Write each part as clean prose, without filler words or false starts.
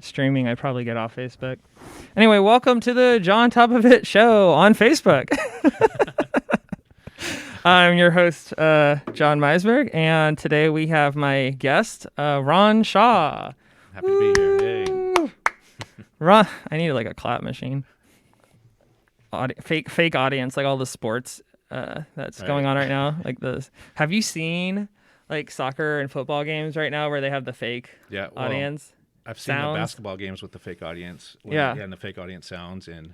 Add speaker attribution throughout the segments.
Speaker 1: Streaming, I'd probably get off Facebook. Anyway, welcome to the JonTopofIt show on Facebook. I'm your host, John Meisberg, and today we have my guest, Ron Shaw.
Speaker 2: Happy to be here. Yay.
Speaker 1: Ron, I need like a clap machine. Fake audience, like all the sports that's going on right now. Like this. Have you seen like soccer and football games right now where they have the fake audience?
Speaker 2: I've seen the basketball games with the fake audience. And the fake audience sounds. And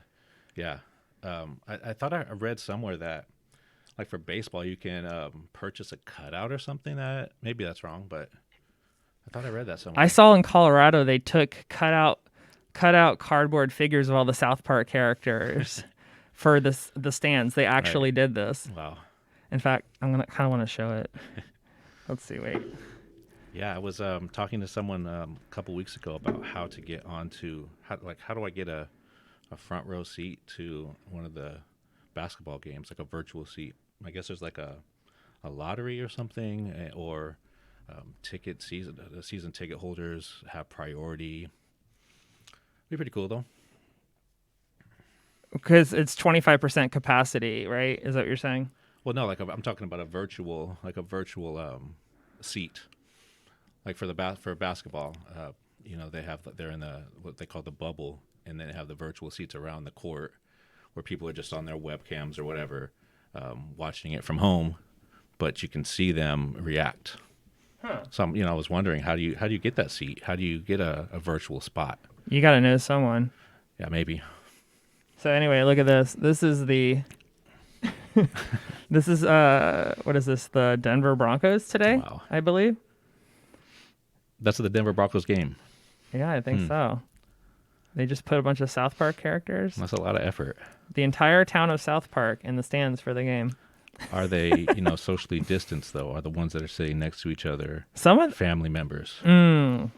Speaker 2: I thought I read somewhere that like for baseball, you can purchase a cutout or something. That maybe that's wrong, but I thought I read that somewhere.
Speaker 1: I saw in Colorado they took cut out cardboard figures of all the South Park characters for the stands. They actually did this.
Speaker 2: Wow.
Speaker 1: In fact, I'm gonna kind of want to show it. Let's see. Wait.
Speaker 2: Yeah, I was talking to someone a couple weeks ago about how to get onto how do I get a front row seat to one of the basketball games, like a virtual seat. I guess there's like a lottery or something, or season ticket holders have priority. Be pretty cool though.
Speaker 1: Because it's 25% capacity, right? Is that what you're saying?
Speaker 2: Well, no, I'm talking about a virtual seat. Like for basketball, they're in what they call the bubble, and then they have the virtual seats around the court where people are just on their webcams or whatever, watching it from home, but you can see them react. Huh. So I was wondering, how do you get that seat? How do you get a virtual spot?
Speaker 1: You got to know someone.
Speaker 2: Yeah, maybe.
Speaker 1: So anyway, look at this. This is this is what is this? The Denver Broncos today,
Speaker 2: wow.
Speaker 1: I believe.
Speaker 2: That's the Denver Broncos game.
Speaker 1: Yeah, I think so. They just put a bunch of South Park characters.
Speaker 2: That's a lot of effort.
Speaker 1: The entire town of South Park in the stands for the game.
Speaker 2: Are they, socially distanced though? Are the ones that are sitting next to each other family members?
Speaker 1: Someone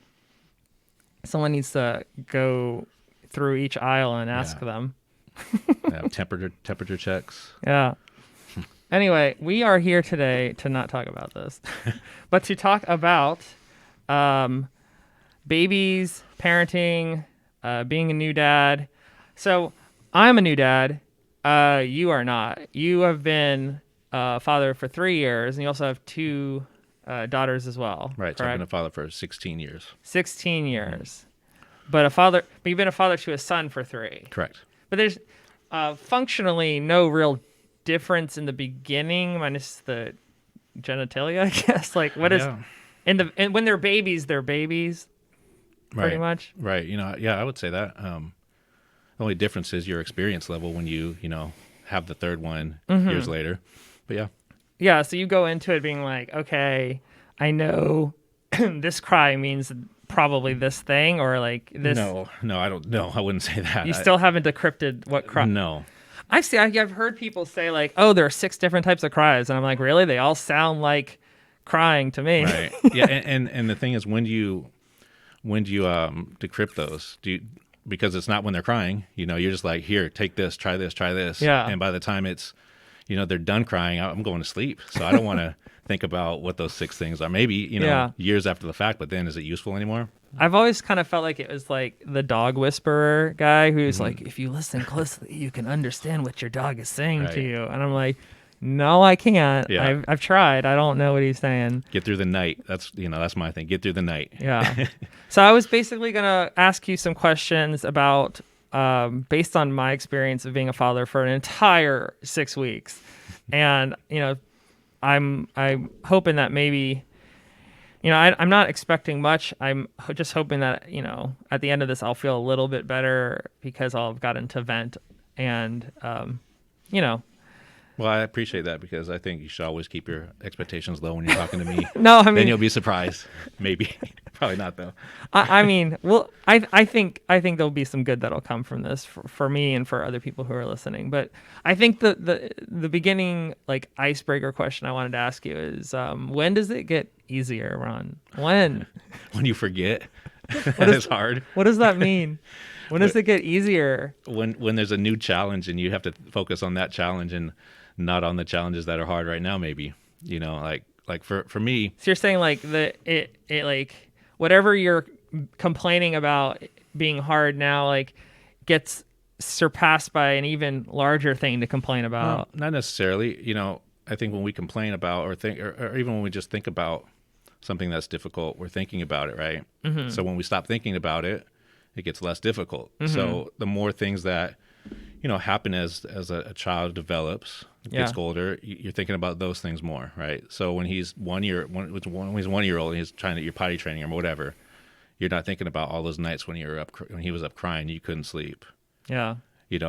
Speaker 1: needs to go through each aisle and ask them.
Speaker 2: Temperature checks.
Speaker 1: Yeah. Anyway, we are here today to not talk about this, but to talk about babies, parenting, being a new dad. So I'm a new dad. You are not. You have been a father for 3 years, and you also have two daughters as well.
Speaker 2: Right.
Speaker 1: Correct?
Speaker 2: So I've been a father for 16 years.
Speaker 1: 16 years. But you've been a father to a son for 3.
Speaker 2: Correct.
Speaker 1: But there's functionally no real difference in the beginning, minus the genitalia, I guess. Like, what is and when they're babies, pretty much.
Speaker 2: Right. I would say that. The only difference is your experience level when you have the third one years later. But yeah.
Speaker 1: Yeah. So you go into it being like, okay, I know this cry means probably this thing, or like this.
Speaker 2: No, I don't know. I wouldn't say that.
Speaker 1: You still haven't decrypted what cry.
Speaker 2: No.
Speaker 1: I've heard people say like, oh, there are 6 different types of cries, and I'm like, really? They all sound like crying to me.
Speaker 2: Right. Yeah. And the thing is, when do you decrypt those? Because it's not when they're crying. You're just like, here, take this, try this.
Speaker 1: Yeah.
Speaker 2: And by the time it's, they're done crying, I'm going to sleep. So I don't want to think about what those 6 things are. Maybe years after the fact. But then, is it useful anymore?
Speaker 1: I've always kind of felt like it was like the dog whisperer guy who's like, if you listen closely, you can understand what your dog is saying to you. And I'm like, no, I can't.
Speaker 2: Yeah.
Speaker 1: I've tried. I don't know what he's saying.
Speaker 2: Get through the night. That's my thing. Get through the night.
Speaker 1: Yeah. So I was basically going to ask you some questions about, based on my experience of being a father for an entire 6 weeks. And, I'm hoping that maybe, I'm not expecting much. I'm just hoping that, at the end of this, I'll feel a little bit better because I'll have gotten to vent and,
Speaker 2: Well, I appreciate that, because I think you should always keep your expectations low when you're talking to me.
Speaker 1: No, I mean,
Speaker 2: then you'll be surprised. Maybe, probably not though.
Speaker 1: I think there'll be some good that'll come from this for me and for other people who are listening. But I think the beginning like icebreaker question I wanted to ask you is, when does it get easier, Ron? When?
Speaker 2: When you forget. That is hard.
Speaker 1: What does that mean? When does it get easier?
Speaker 2: When there's a new challenge and you have to focus on that challenge and not on the challenges that are hard right now, maybe. Like for me.
Speaker 1: So you're saying like it like whatever you're complaining about being hard now like gets surpassed by an even larger thing to complain about.
Speaker 2: Not necessarily. I think when we complain about or even when we just think about something that's difficult, we're thinking about it, right? Mm-hmm. So when we stop thinking about it, it gets less difficult. Mm-hmm. So the more things that happen as a child develops, gets older, you're thinking about those things more, right? So when he's when he's 1 year old and he's trying to you're potty training him or whatever, you're not thinking about all those nights when when he was up crying, you couldn't sleep.
Speaker 1: Yeah.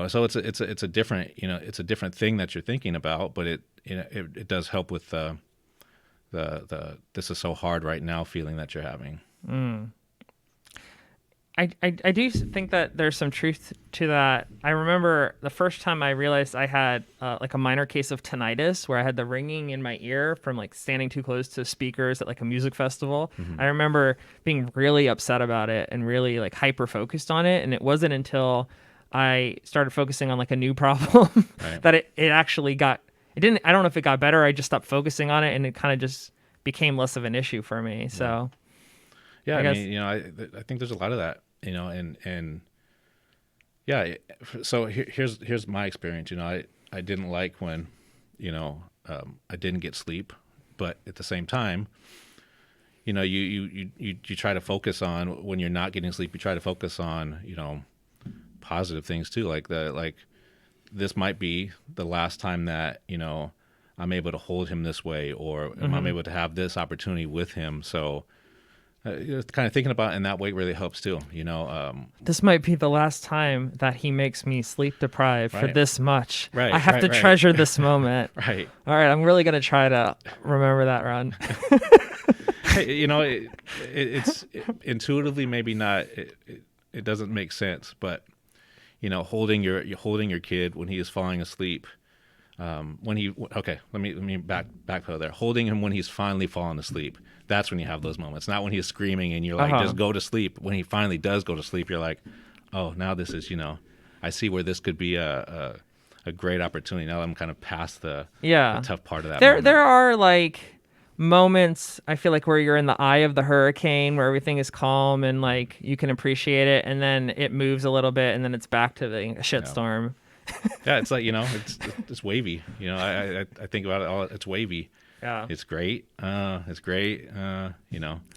Speaker 2: So it's a different it's a different thing that you're thinking about, but it does help with the this is so hard right now feeling that you're having.
Speaker 1: I do think that there's some truth to that. I remember the first time I realized I had like a minor case of tinnitus where I had the ringing in my ear from like standing too close to speakers at like a music festival. Mm-hmm. I remember being really upset about it and really like hyper focused on it. And it wasn't until I started focusing on like a new problem that it actually got, I don't know if it got better. I just stopped focusing on it and it kind of just became less of an issue for me. So
Speaker 2: yeah, I mean, I think there's a lot of that. And yeah, so here's my experience. I didn't like when, I didn't get sleep, but at the same time, you try to focus on when you're not getting sleep. You try to focus on, positive things too. Like this might be the last time that, I'm able to hold him this way, or I'm able to have this opportunity with him. So, kind of thinking about it in that way really helps too.
Speaker 1: This might be the last time that he makes me sleep deprived for this much.
Speaker 2: Right.
Speaker 1: I have to treasure this moment.
Speaker 2: Right.
Speaker 1: All right. I'm really going to try to remember that, Ron.
Speaker 2: It's intuitively maybe not. It doesn't make sense, but holding your kid when he is falling asleep. Let me backpedal there. Holding him when he's finally fallen asleep. That's when you have those moments, not when he's screaming and you're like, just go to sleep. When he finally does go to sleep, you're like, oh, now this is, I see where this could be a great opportunity. Now I'm kind of past the tough part of that.
Speaker 1: There are like moments I feel like where you're in the eye of the hurricane, where everything is calm and like you can appreciate it, and then it moves a little bit and then it's back to the shitstorm.
Speaker 2: Yeah, it's like, it's wavy. I think about it all. It's wavy.
Speaker 1: Yeah.
Speaker 2: It's great. It's great.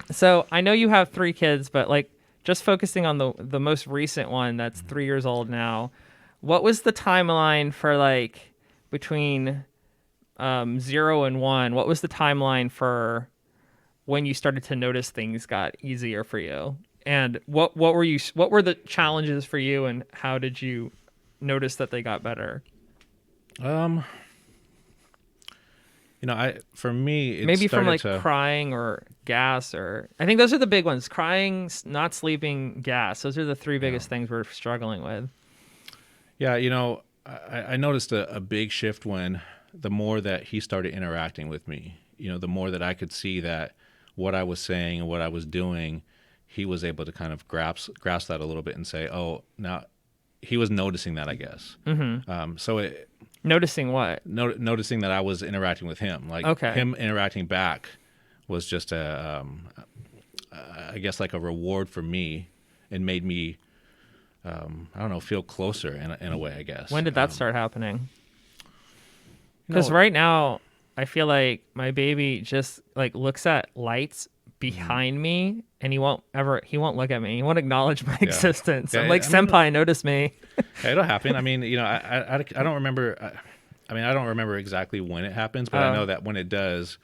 Speaker 1: So I know you have 3 kids, but like just focusing on the most recent one that's 3 years old now, what was the timeline for like between 0 and 1? What was the timeline for when you started to notice things got easier for you? And what were the challenges for you, and how did you notice that they got better?
Speaker 2: For me, it
Speaker 1: maybe from like
Speaker 2: to...
Speaker 1: crying or gas, or I think those are the big ones: crying, not sleeping, gas. Those are the 3 biggest things we're struggling with.
Speaker 2: Yeah, I noticed a big shift when the more that he started interacting with me. The more that I could see that what I was saying and what I was doing, he was able to kind of grasp that a little bit and say, oh, now he was noticing that, I guess. Mm-hmm.
Speaker 1: Noticing what?
Speaker 2: Noticing that I was interacting with him. Like him interacting back was just I guess like a reward for me, and made me, feel closer in a way, I guess.
Speaker 1: When did that start happening? Because right now I feel like my baby just like looks at lights behind me, and he won't look at me. He won't acknowledge my existence. I'm like, senpai, notice me.
Speaker 2: It'll happen. I mean, I don't remember. I don't remember exactly when it happens, but I know that when it does,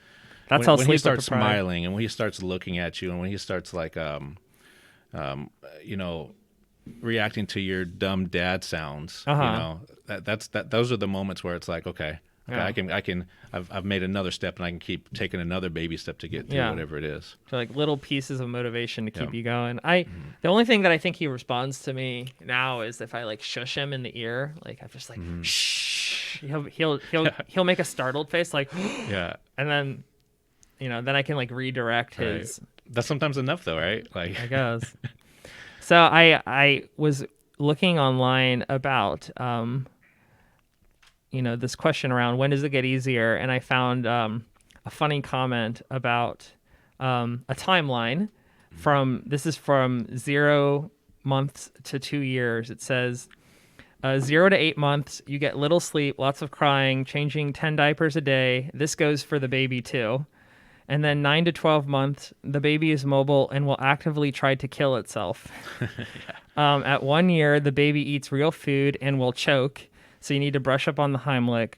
Speaker 1: that's
Speaker 2: when he starts smiling and when he starts looking at you and when he starts like, reacting to your dumb dad sounds, those are the moments where it's like, okay, I've made another step, and I can keep taking another baby step to get through whatever it is.
Speaker 1: So like little pieces of motivation to keep you going. The only thing that I think he responds to me now is if I like shush him in the ear, like I'm just like shh. He'll make a startled face, like
Speaker 2: yeah,
Speaker 1: and then then I can like redirect his.
Speaker 2: That's sometimes enough though, right? Like
Speaker 1: I guess. So I was looking online about this question around when does it get easier, and I found a funny comment about a timeline This is from 0 months to 2 years. It says 0 to 8 months, you get little sleep, lots of crying, changing 10 diapers a day. This goes for the baby too. And then 9 to 12 months, the baby is mobile and will actively try to kill itself. At 1 year, the baby eats real food and will choke, so you need to brush up on the Heimlich.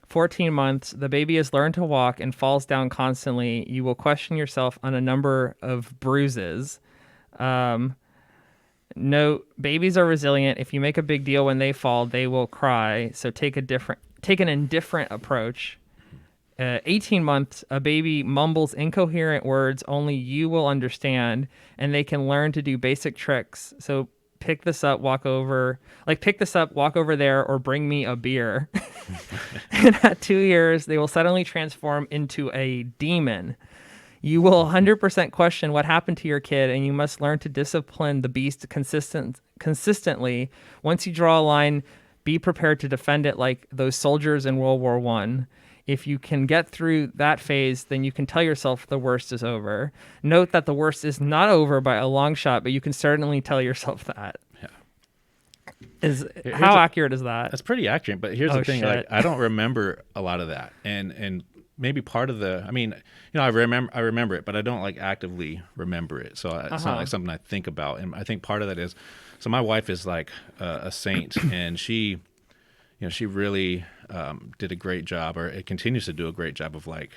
Speaker 1: 14 months, the baby has learned to walk and falls down constantly. You will question yourself on a number of bruises. Note, babies are resilient. If you make a big deal when they fall, they will cry. So take an indifferent approach. 18 months, a baby mumbles incoherent words only you will understand, and they can learn to do basic tricks. So pick this up, walk over there, or bring me a beer. And at 2 years, they will suddenly transform into a demon. You will 100% question what happened to your kid, and you must learn to discipline the beast consistently. Once you draw a line, be prepared to defend it like those soldiers in World War I. If you can get through that phase, then you can tell yourself the worst is over. Note that the worst is not over by a long shot, but you can certainly tell yourself that.
Speaker 2: Yeah.
Speaker 1: How accurate is that?
Speaker 2: That's pretty accurate, but here's the thing:
Speaker 1: shit.
Speaker 2: like, I don't remember a lot of that, and maybe part of the, I mean, I remember it, but I don't like actively remember it. So it's not like something I think about, and I think part of that is, so my wife is like a saint, and she really did a great job, or it continues to do a great job of like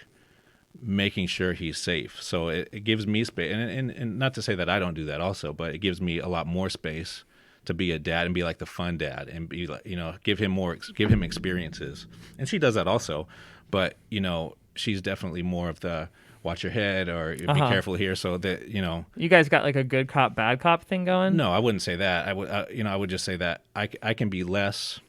Speaker 2: making sure he's safe. So it gives me space, and not to say that I don't do that also, but it gives me a lot more space to be a dad and be like the fun dad and be like, give him experiences. And she does that also, but she's definitely more of the watch your head or be careful here. So that,
Speaker 1: you guys got like a good cop, bad cop thing going?
Speaker 2: No, I wouldn't say that. I would just say that I can be less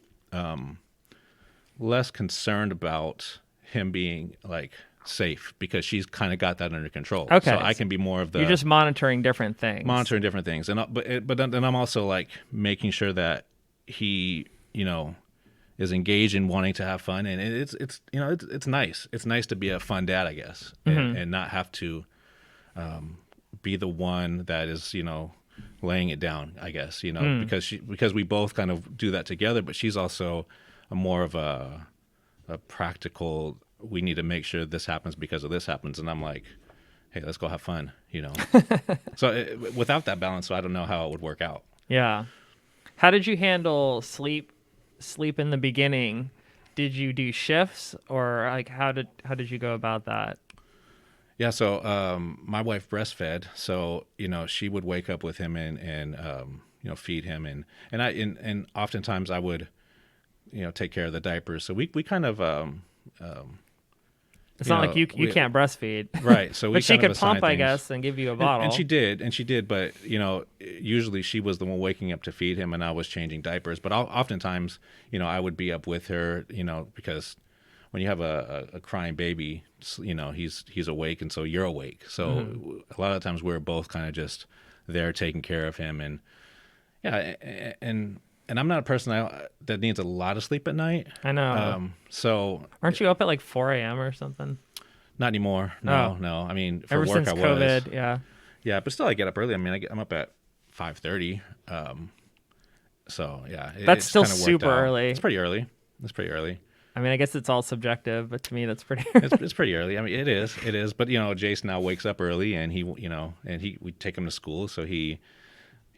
Speaker 2: concerned about him being like safe because she's kind of got that under control.
Speaker 1: Okay.
Speaker 2: So I can be more of the...
Speaker 1: You're just monitoring different things.
Speaker 2: But then I'm also like making sure that he, is engaged in wanting to have fun, and it's nice. It's nice to be a fun dad, I guess, and not have to be the one that is, laying it down, I guess, because we both kind of do that together, but she's also more of a practical, we need to make sure this happens because of this happens. And I'm like, hey, let's go have fun, So without that balance, so I don't know how it would work out.
Speaker 1: Yeah. How did you handle sleep in the beginning? Did you do shifts, or like how did you go about that?
Speaker 2: Yeah. So my wife breastfed, so she would wake up with him and feed him, and oftentimes I would take care of the diapers. So we kind of
Speaker 1: it's not like you can't breastfeed,
Speaker 2: right? So
Speaker 1: but she could pump, I guess, and give you a bottle.
Speaker 2: And she did, but usually she was the one waking up to feed him, and I was changing diapers. But oftentimes, I would be up with her, because when you have a crying baby, he's awake, and so you're awake. So a lot of times we're both kind of just there taking care of him, and yeah, and I'm not a person that needs a lot of sleep at night.
Speaker 1: I know.
Speaker 2: So
Speaker 1: aren't you up at like 4 a.m. or something?
Speaker 2: Not anymore. No. I mean, for
Speaker 1: ever
Speaker 2: work
Speaker 1: since
Speaker 2: I was.
Speaker 1: COVID, yeah.
Speaker 2: Yeah, but still I get up early. I mean, I'm up at 5:30. So yeah,
Speaker 1: that's still super early.
Speaker 2: It's pretty early.
Speaker 1: I mean, I guess it's all subjective, but to me, that's pretty.
Speaker 2: It's pretty early. I mean, it is. But Jason now wakes up early, and we take him to school, so he,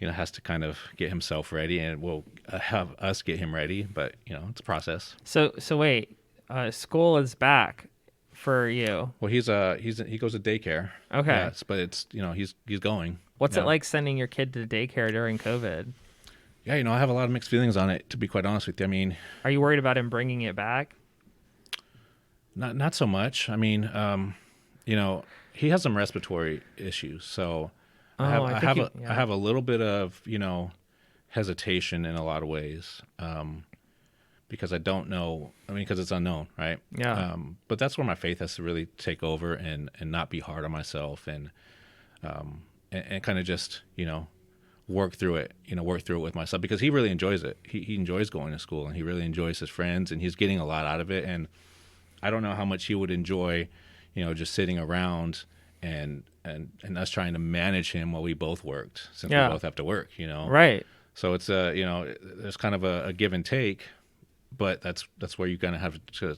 Speaker 2: has to kind of get himself ready, and we'll have us get him ready. But it's a process.
Speaker 1: So wait, school is back for you.
Speaker 2: Well, he goes to daycare.
Speaker 1: Okay.
Speaker 2: Yes, but it's he's going.
Speaker 1: What's it like sending your kid to daycare during COVID?
Speaker 2: Yeah, I have a lot of mixed feelings on it, to be quite honest with you. I mean,
Speaker 1: are you worried about him bringing it back?
Speaker 2: Not so much. I mean, he has some respiratory issues, so I have a little bit of hesitation in a lot of ways, because I don't know. I mean, because it's unknown, right?
Speaker 1: Yeah.
Speaker 2: But that's where my faith has to really take over and not be hard on myself, and kind of just work through it with myself, because he really enjoys it. He enjoys going to school, and he really enjoys his friends, and he's getting a lot out of it. And I don't know how much he would enjoy, just sitting around and us trying to manage him while we both worked, since we
Speaker 1: Yeah.
Speaker 2: both have to work,
Speaker 1: Right.
Speaker 2: So it's there's kind of a give and take, but that's where you kind of have to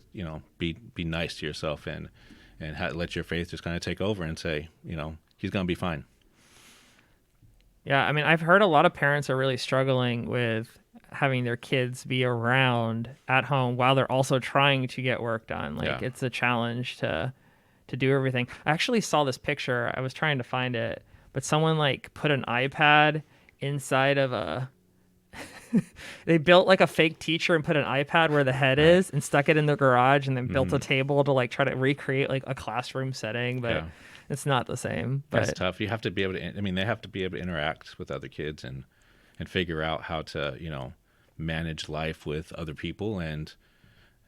Speaker 2: be nice to yourself and let your faith just kind of take over and say, he's gonna be fine.
Speaker 1: Yeah, I mean, I've heard a lot of parents are really struggling with having their kids be around at home while they're also trying to get work done. Like,
Speaker 2: Yeah.
Speaker 1: it's a challenge to do everything. I actually saw this picture. I was trying to find it, but someone like put an iPad inside of a they built like a fake teacher and put an iPad where the head
Speaker 2: Right.
Speaker 1: is and stuck it in the garage and then built a
Speaker 2: Mhm.
Speaker 1: table to like try to recreate like a classroom setting, but
Speaker 2: Yeah.
Speaker 1: it's not the same.
Speaker 2: That's
Speaker 1: But
Speaker 2: tough. You have to be able to. I mean, they have to be able to interact with other kids and figure out how to manage life with other people, and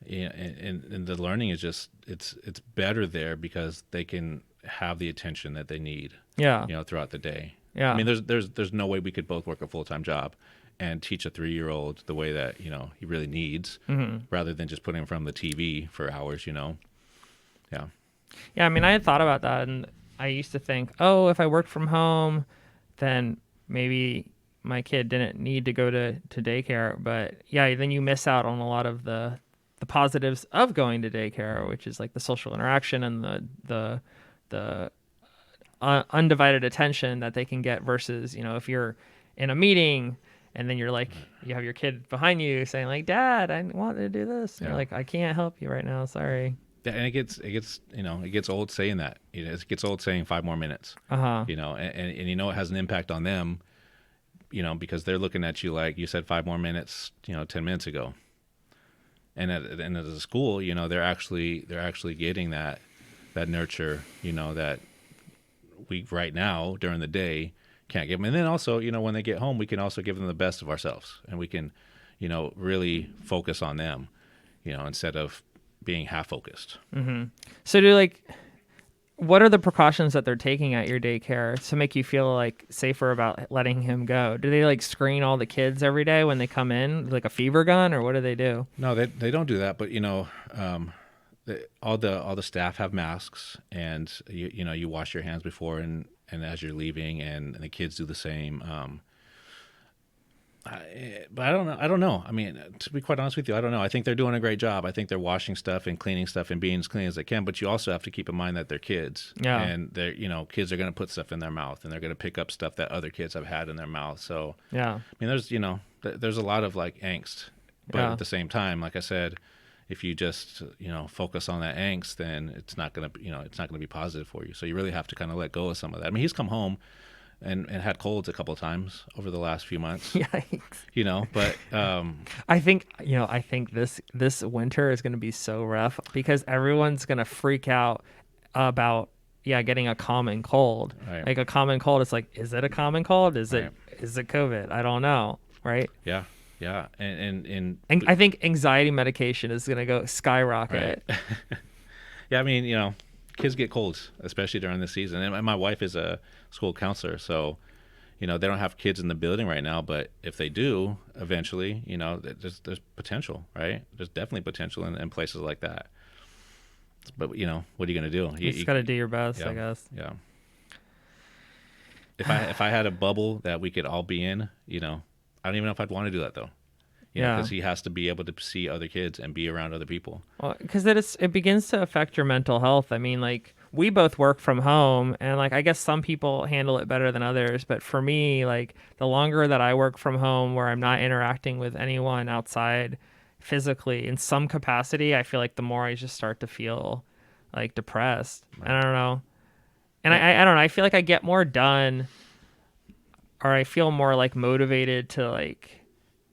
Speaker 2: and the learning is just it's better there because they can have the attention that they need
Speaker 1: yeah.
Speaker 2: throughout the day.
Speaker 1: Yeah.
Speaker 2: I mean, there's no way we could both work a full-time job and teach a 3-year-old the way that he really needs, rather than just putting him from the TV for hours. Yeah.
Speaker 1: Yeah, I mean, I had thought about that, and I used to think, oh, if I worked from home, then maybe my kid didn't need to go to daycare. But yeah, then you miss out on a lot of the positives of going to daycare, which is like the social interaction and the undivided attention that they can get versus, if you're in a meeting and then you're like, you have your kid behind you saying like, Dad, I want to do this. And
Speaker 2: Yeah.
Speaker 1: you're like, I can't help you right now. Sorry.
Speaker 2: Yeah, and it gets old saying that. It gets old saying 5 more minutes.
Speaker 1: Uh-huh.
Speaker 2: And it has an impact on them, because they're looking at you like you said 5 more minutes, 10 minutes ago. And at a school, they're actually getting that nurture, that we right now during the day can't give them. And then also, when they get home, we can also give them the best of ourselves, and we can, really focus on them, instead of being half focused.
Speaker 1: So what are the precautions that they're taking at your daycare to make you feel like safer about letting him go? Do they like screen all the kids every day when they come in, like a fever gun, or what do they do?
Speaker 2: No, they don't do that. But all the staff have masks, and you wash your hands before and as you're leaving, and the kids do the same. But I don't know. I mean, to be quite honest with you, I don't know. I think they're doing a great job. I think they're washing stuff and cleaning stuff and being as clean as they can. But you also have to keep in mind that they're kids.
Speaker 1: Yeah.
Speaker 2: And they're kids are going to put stuff in their mouth, and they're going to pick up stuff that other kids have had in their mouth. So
Speaker 1: Yeah.
Speaker 2: I mean, there's a lot of like angst, but
Speaker 1: Yeah.
Speaker 2: at the same time, like I said, if you just focus on that angst, then it's not gonna be positive for you. So you really have to kind of let go of some of that. I mean, he's come home and had colds a couple of times over the last few months.
Speaker 1: Yikes.
Speaker 2: But
Speaker 1: I think this winter is going to be so rough because everyone's going to freak out about getting a common cold.
Speaker 2: Right.
Speaker 1: Like a common cold, it's like, is it a common cold? Is
Speaker 2: Right.
Speaker 1: it COVID? I don't know, right?
Speaker 2: yeah, and
Speaker 1: I think anxiety medication is going to go skyrocket.
Speaker 2: Right. Yeah, I mean, kids get colds, especially during the season. And my wife is a school counselor, so they don't have kids in the building right now. But if they do, eventually, there's potential, right? There's definitely potential in places like that. But what are you gonna do?
Speaker 1: You just got to do your best,
Speaker 2: yeah,
Speaker 1: I guess.
Speaker 2: Yeah. If I had a bubble that we could all be in, I don't even know if I'd want to do that though. Because he has to be able to see other kids and be around other people.
Speaker 1: Well, because it begins to affect your mental health. I mean, like, we both work from home, and like, I guess some people handle it better than others. But for me, like, the longer that I work from home, where I'm not interacting with anyone outside physically in some capacity, I feel like the more I just start to feel like depressed.
Speaker 2: Right.
Speaker 1: I don't know, and I don't know. I feel like I get more done, or I feel more like motivated to like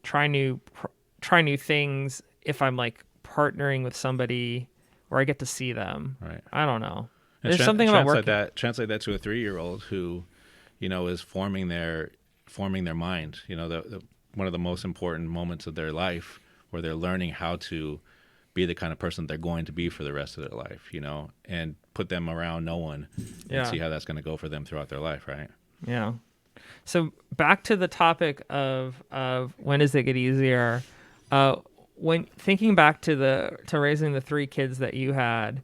Speaker 1: try new things if I'm like partnering with somebody where I get to see them.
Speaker 2: Right.
Speaker 1: I don't know.
Speaker 2: And
Speaker 1: There's something about working.
Speaker 2: Translate that to a 3-year-old who, is forming their mind. One of the most important moments of their life, where they're learning how to be the kind of person they're going to be for the rest of their life. And put them around no one, and see how that's going to go for them throughout their life. Right.
Speaker 1: Yeah. So back to the topic of when does it get easier? When thinking back to raising the 3 kids that you had,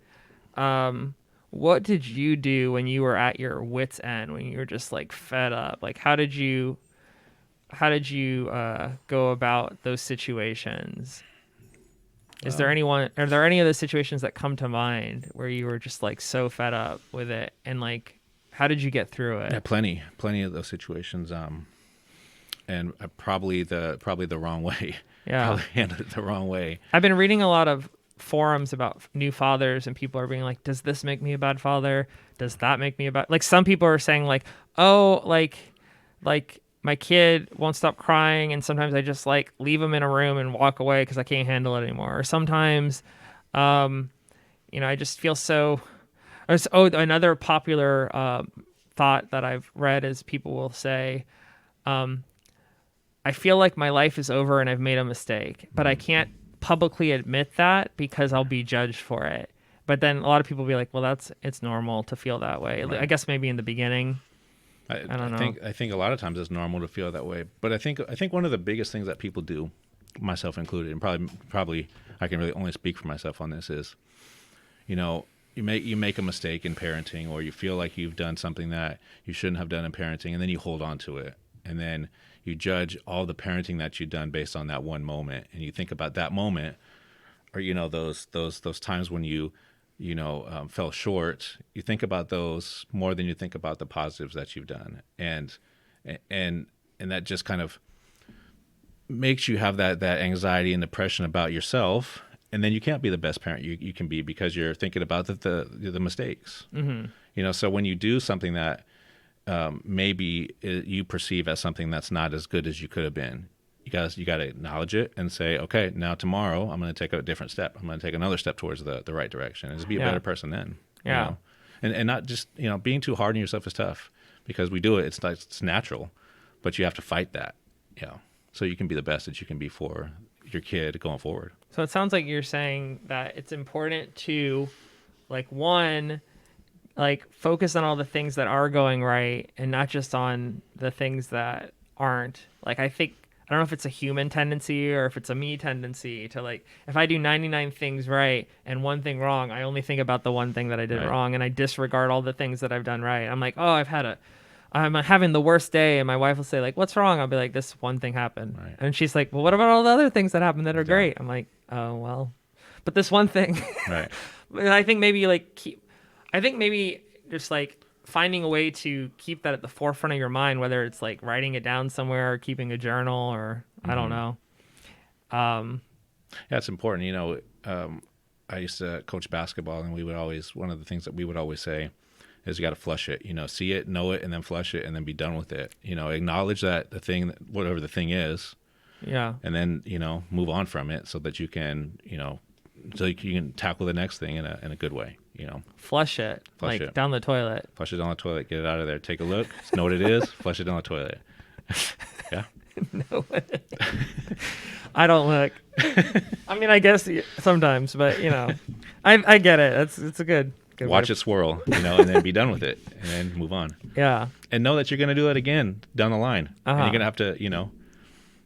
Speaker 1: what did you do when you were at your wit's end, when you were just like fed up? Like, how did you go about those situations?
Speaker 2: Well,
Speaker 1: Are there any of those situations that come to mind where you were just like so fed up with it, and like, how did you get through
Speaker 2: yeah,
Speaker 1: it?
Speaker 2: plenty of those situations. And probably the wrong way.
Speaker 1: Yeah.
Speaker 2: Probably handled it the wrong way.
Speaker 1: I've been reading a lot of forums about new fathers, and people are being like, does this make me a bad father? Does that make me a bad, like, some people are saying like, oh, like my kid won't stop crying, and sometimes I just like leave him in a room and walk away because I can't handle it anymore. Or sometimes, um, I just feel so. Another popular thought that I've read is people will say, I feel like my life is over and I've made a mistake, but I can't publicly admit that because I'll be judged for it. But then a lot of people will be like, well, it's normal to feel that way. I
Speaker 2: Right.
Speaker 1: guess maybe in the beginning.
Speaker 2: I,
Speaker 1: I
Speaker 2: I
Speaker 1: don't know.
Speaker 2: think I think a lot of times it's normal to feel that way. But I think one of the biggest things that people do, myself included, and probably I can really only speak for myself on this, is, you know, you make a mistake in parenting, or you feel like you've done something that you shouldn't have done in parenting, and then you hold on to it, and then you judge all the parenting that you've done based on that one moment, and you think about that moment, or those times when you fell short. You think about those more than you think about the positives that you've done, and that just kind of makes you have that anxiety and depression about yourself, and then you can't be the best parent you can be because you're thinking about the mistakes. So when you do something that maybe you perceive as something that's not as good as you could have been, you got to acknowledge it and say, okay, now tomorrow I'm going to take a different step. I'm going to take another step towards the right direction, and just be a
Speaker 1: Yeah.
Speaker 2: better person then. you
Speaker 1: Yeah.
Speaker 2: know and not just, being too hard on yourself is tough, because we do it, it's natural, but you have to fight that, so you can be the best that you can be for your kid going forward.
Speaker 1: So it sounds like you're saying that it's important to, like, one, like, focus on all the things that are going right and not just on the things that aren't. Like, I don't know if it's a human tendency or if it's a me tendency to, like, if I do 99 things right and one thing wrong, I only think about the one thing that I did
Speaker 2: Right.
Speaker 1: wrong, and I disregard all the things that I've done right. I'm like, oh, I'm having the worst day, and my wife will say like, "What's wrong?" I'll be like, "This one thing happened,"
Speaker 2: Right.
Speaker 1: and she's like, "Well, what about all the other things that happened that are
Speaker 2: Yeah.
Speaker 1: great?" I'm like, "Oh well, but this one thing."
Speaker 2: Right.
Speaker 1: But I think maybe I think maybe just like finding a way to keep that at the forefront of your mind, whether it's like writing it down somewhere or keeping a journal, or I don't know.
Speaker 2: Yeah, it's important. I used to coach basketball, and one of the things that we would always say is you got to flush it. See it, know it, and then flush it, and then be done with it. Acknowledge that the thing, whatever the thing is,
Speaker 1: Yeah,
Speaker 2: and then move on from it, so that you can tackle the next thing in a good way.
Speaker 1: flush it,
Speaker 2: Flush
Speaker 1: like
Speaker 2: it.
Speaker 1: down the toilet.
Speaker 2: Flush it down the toilet, get it out of there, take a look, know what it is, flush it down the toilet. Yeah.
Speaker 1: No, I don't look. I mean, I guess sometimes, but I get it. It's a good way
Speaker 2: Watch
Speaker 1: to-
Speaker 2: it swirl, and then be done with it, and then move on.
Speaker 1: Yeah.
Speaker 2: And know that you're going to do it again down the line. And
Speaker 1: Uh-huh.
Speaker 2: you're going to have to,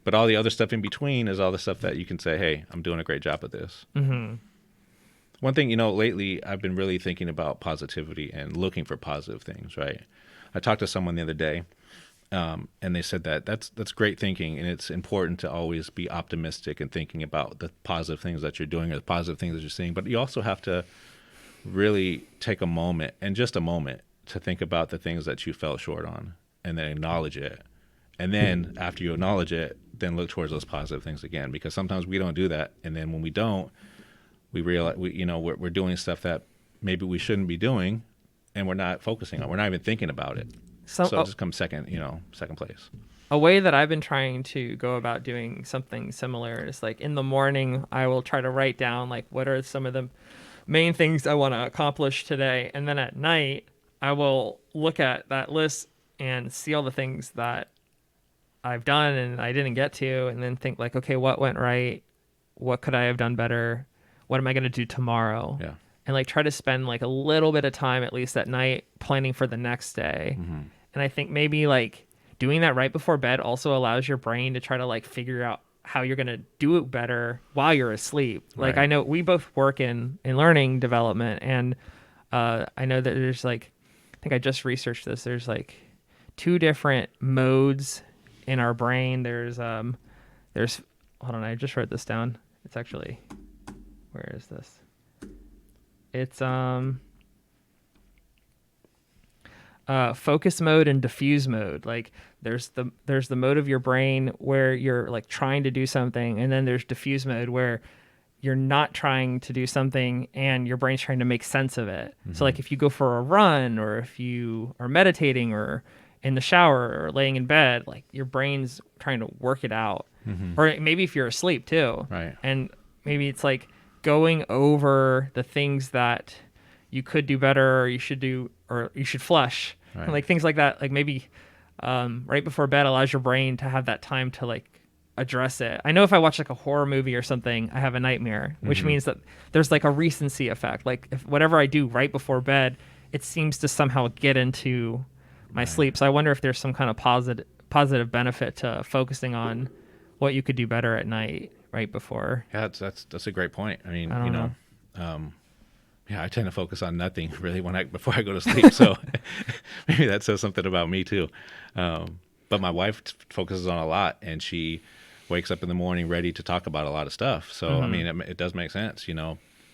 Speaker 2: but all the other stuff in between is all the stuff that you can say, hey, I'm doing a great job at this.
Speaker 1: Mm-hmm.
Speaker 2: One thing, lately I've been really thinking about positivity and looking for positive things, right? I talked to someone the other day, and they said that's great thinking, and it's important to always be optimistic and thinking about the positive things that you're doing or the positive things that you're seeing. But you also have to really take a moment, and just a moment, to think about the things that you fell short on, and then acknowledge it. And then after you acknowledge it, then look towards those positive things again, because sometimes we don't do that. And then when we don't, we realize we're doing stuff that maybe we shouldn't be doing, and we're not focusing on. We're not even thinking about it. So it just comes second place.
Speaker 1: A way that I've been trying to go about doing something similar is, like, in the morning, I will try to write down, like, what are some of the main things I want to accomplish today. And then at night, I will look at that list and see all the things that I've done and I didn't get to, and then think, like, okay, what went right? What could I have done better? What am I going to do tomorrow?
Speaker 2: Yeah.
Speaker 1: And, like, try to spend, like, a little bit of time, at least at night, planning for the next day.
Speaker 2: Mm-hmm.
Speaker 1: And I think maybe, like, doing that right before bed also allows your brain to try to, like, figure out how you're going to do it better while you're asleep. Like,
Speaker 2: Right.
Speaker 1: I know we both work in learning development, and I know that there's like, I think I just researched this. There's like 2 different modes in our brain. There's hold on, I just wrote this down. It's actually, where is this? It's focus mode and diffuse mode. Like there's the mode of your brain where you're like trying to do something, and then there's diffuse mode where you're not trying to do something and your brain's trying to make sense of it. So like if you go for a run, or if you are meditating, or in the shower, or laying in bed, like your brain's trying to work it out. Or maybe if you're asleep too.
Speaker 2: Right.
Speaker 1: And maybe it's like going over the things that you could do better, or you should do, or you should flush.
Speaker 2: Right.
Speaker 1: Like things like that. Like maybe right before bed allows your brain to have that time to like address it. I know if I watch like a horror movie or something, I have a nightmare, which means that there's like a recency effect. Like if whatever I do right before bed, it seems to somehow get into my sleep. So I wonder if there's some kind of positive benefit to focusing on what you could do better at night right before.
Speaker 2: Yeah, that's a great point. I mean,
Speaker 1: I don't know.
Speaker 2: Yeah, I tend to focus on nothing really before I go to sleep. So maybe that says something about me too. But my wife focuses on a lot, and she wakes up in the morning ready to talk about a lot of stuff. So I mean, it does make sense,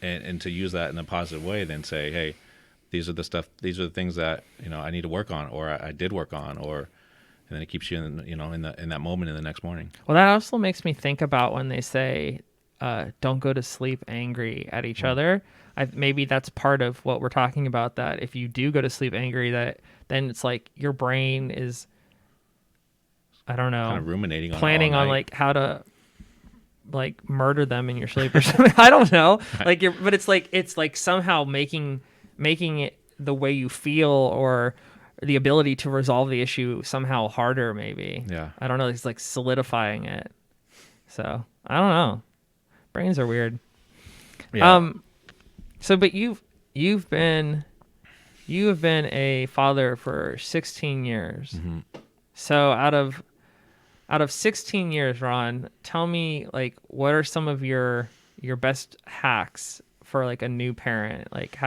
Speaker 2: and to use that in a positive way, then say, hey, these are the things that I need to work on, or I did work on, and then it keeps you in that moment in the next morning.
Speaker 1: Well, that also makes me think about when they say, don't go to sleep angry at each other. Maybe that's part of what we're talking about, that if you do go to sleep angry, that then it's like your brain is, I don't know,
Speaker 2: kind of ruminating
Speaker 1: planning
Speaker 2: on
Speaker 1: on like how to like murder them in your sleep or something. I don't know. Like but it's like somehow making it the way you feel, or the ability to resolve the issue somehow harder, maybe.
Speaker 2: Yeah.
Speaker 1: I don't know. It's like solidifying it. So I don't know. Brains are weird.
Speaker 2: Yeah.
Speaker 1: So, but you have been a father for 16 years. So out of 16 years, Ron, tell me, like, what are some of your best hacks for like a new parent? Like,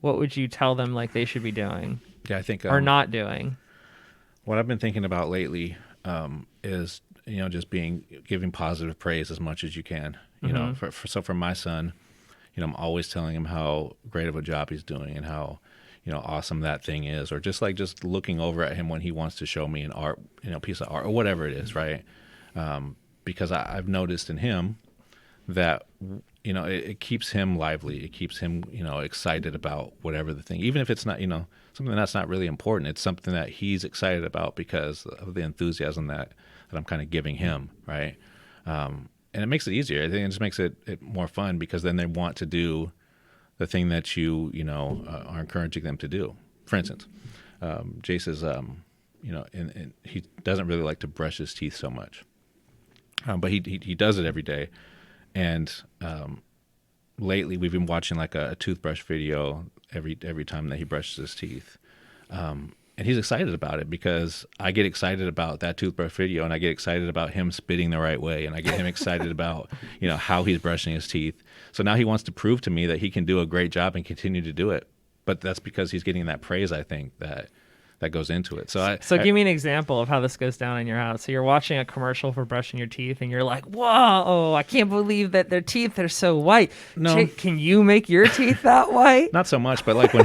Speaker 1: what would you tell them like they should be doing?
Speaker 2: Yeah, I think
Speaker 1: or not doing?
Speaker 2: What I've been thinking about lately is just giving positive praise as much as you can. For my son, I'm always telling him how great of a job he's doing, and how awesome that thing is, or just looking over at him when he wants to show me an art, piece of art or whatever it is, right? Because I've noticed in him that it keeps him lively. It keeps him excited about whatever the thing, even if it's not something that's not really important. It's something that he's excited about because of the enthusiasm that I'm kind of giving him, right? And it makes it easier. I think it just makes it more fun, because then they want to do the thing that you are encouraging them to do. For instance, Jace is and he doesn't really like to brush his teeth so much, but he does it every day. And lately we've been watching like a toothbrush video every time that he brushes his teeth. And he's excited about it, because I get excited about that toothbrush video, and I get excited about him spitting the right way, and I get him excited about how he's brushing his teeth. So now he wants to prove to me that he can do a great job and continue to do it. But that's because he's getting that praise, I think, that goes into it. So
Speaker 1: give me an example of how this goes down in your house. So you're watching a commercial for brushing your teeth, and you're like, "Whoa! I can't believe that their teeth are so white."
Speaker 2: No.
Speaker 1: Jake, can you make your teeth that white?
Speaker 2: Not so much, but like when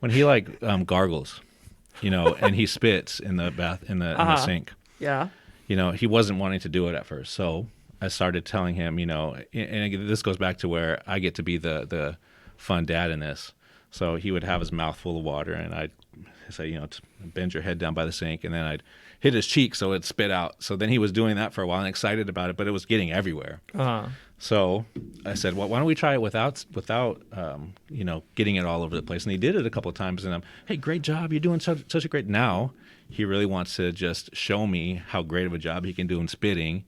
Speaker 2: he like gargles, and he spits in the bath in the sink.
Speaker 1: Yeah.
Speaker 2: He wasn't wanting to do it at first, so I started telling him, and this goes back to where I get to be the fun dad in this. So he would have his mouth full of water, and I'd say, bend your head down by the sink, and then I'd hit his cheek so it'd spit out. So then he was doing that for a while and excited about it, but it was getting everywhere. So I said, well, why don't we try it without getting it all over the place? And he did it a couple of times, and hey, great job. You're doing such a great. Now he really wants to just show me how great of a job he can do in spitting,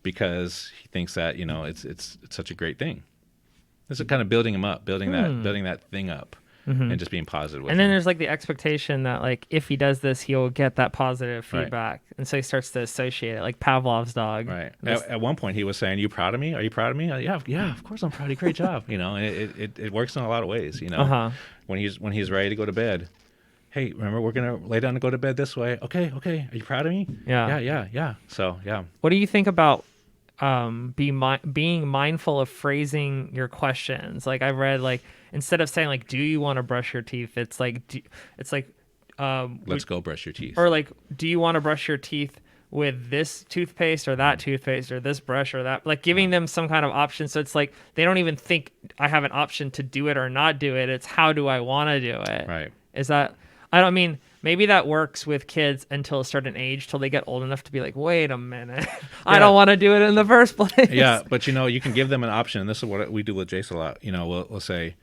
Speaker 2: because he thinks that, it's such a great thing. This is kind of building him up, building that thing up. and just being positive with
Speaker 1: And then
Speaker 2: him.
Speaker 1: there's like the expectation that like if he does this, he'll get that positive
Speaker 2: Right.
Speaker 1: feedback, and so he starts to associate it, like Pavlov's dog.
Speaker 2: Right. At one point, he was saying, "You proud of me? Are you proud of me?" Yeah, of course I'm proud of you. Great job. You know, and it works in a lot of ways. You know, when he's ready to go to bed. Hey, remember we're gonna lay down and go to bed this way. Okay. Are you proud of me?
Speaker 1: Yeah.
Speaker 2: Yeah. So yeah.
Speaker 1: What do you think about being mindful of phrasing your questions? Like I've read, like instead of saying like, "Do you want to brush your teeth?" It's like,
Speaker 2: Let's go brush your teeth.
Speaker 1: or like, "Do you want to brush your teeth with this toothpaste or that toothpaste or this brush or that?" Like giving them some kind of option, so it's like they don't even think I have an option to do it or not do it. It's how do I want to do it?
Speaker 2: Right.
Speaker 1: Is that? I don't mean. Maybe that works with kids until a certain age, till they get old enough to be like, wait a minute, I don't want to do it in the first place.
Speaker 2: Yeah, but you know, you can give them an option, and this is what we do with Jace a lot. You know, we'll say,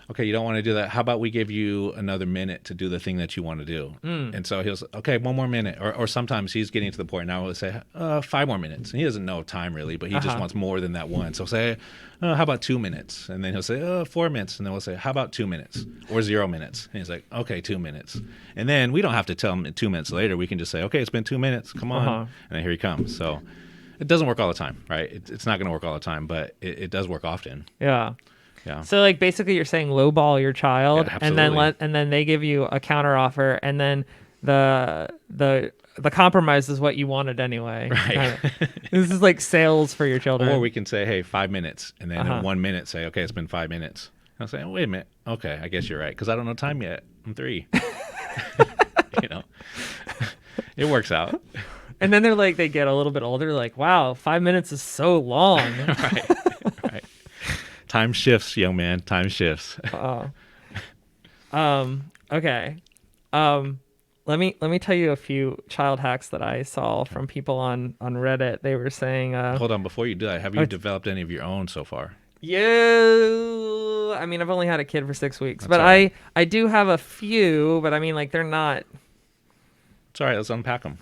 Speaker 2: okay, you don't want to do that. How about we give you another minute to do the thing that you want to do? And so he'll say, okay, 1 more minute. Or sometimes he's getting to the point now we'll say, 5 more minutes. And he doesn't know time really, but he just wants more than that one. So say, how about 2 minutes? And then he'll say, 4 minutes. And then we'll say, how about 2 minutes or 0 minutes? And he's like, okay, 2 minutes. And then we don't have to tell him 2 minutes later. We can just say, okay, it's been 2 minutes. Come on. And then here he comes. So it doesn't work all the time, right? It's not going to work all the time, but it does work often.
Speaker 1: Yeah.
Speaker 2: Yeah.
Speaker 1: So like basically you're saying lowball your child,
Speaker 2: Yeah,
Speaker 1: and then
Speaker 2: absolutely.
Speaker 1: they give you a counter offer, and then the compromise is what you wanted anyway.
Speaker 2: Right.
Speaker 1: This is like sales for your children.
Speaker 2: Or we can say, hey, 5 minutes. And then in 1 minute say, okay, it's been 5 minutes. And I'll say, wait a minute. Okay, I guess you're right. Because I don't know time yet. I'm 3. You know, it works out.
Speaker 1: And then they get a little bit older, like, wow, 5 minutes is so long.
Speaker 2: Right. Time shifts, young man. Time shifts.
Speaker 1: Okay. Let me tell you a few child hacks that I saw from people on Reddit. They were saying,
Speaker 2: Hold on, before you do that, have you developed any of your own so far?
Speaker 1: yeah, I mean, I've only had a kid for 6 weeks, but
Speaker 2: right.
Speaker 1: I do have a few, but I mean, like, they're not.
Speaker 2: It's all right. Let's unpack them.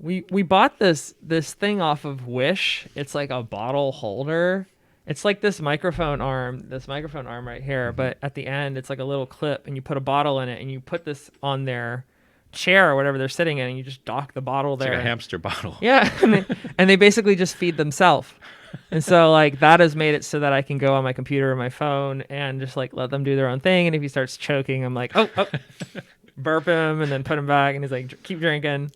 Speaker 1: We bought this thing off of Wish. It's like a bottle holder. It's like this microphone arm right here, but at the end it's like a little clip, and you put a bottle in it, and you put this on their chair or whatever they're sitting in, and you just dock the bottle
Speaker 2: It's
Speaker 1: there.
Speaker 2: like a hamster bottle.
Speaker 1: Yeah, and they basically just feed themselves. And so like that has made it so that I can go on my computer or my phone and just like let them do their own thing. And if he starts choking, I'm like, oh. Burp him and then put him back, and he's like, keep drinking.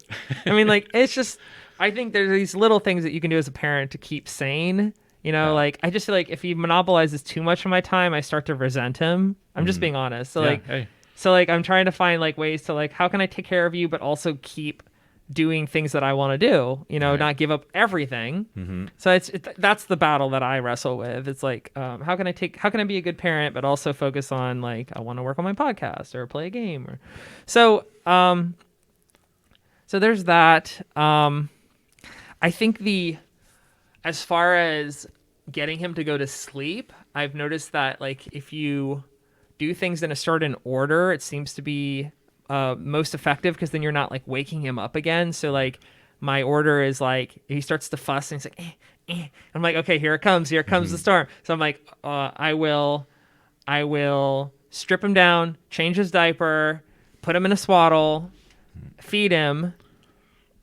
Speaker 1: I mean, like, it's just, I think there's these little things that you can do as a parent to keep sane. You know, like, I just feel like if he monopolizes too much of my time, I start to resent him. I'm just being honest. So I'm trying to find like ways to like, how can I take care of you, but also keep doing things that I want to do, you know, not give up everything. So that's the battle that I wrestle with. It's like, how can I be a good parent, but also focus on like, I want to work on my podcast or play a game or so there's that. I think as far as getting him to go to sleep, I've noticed that like, if you do things in a certain order, it seems to be most effective, because then you're not like waking him up again. So like my order is like, he starts to fuss and he's like, I'm like, okay, here it comes the storm. So I'm like, I will strip him down, change his diaper, put him in a swaddle, feed him,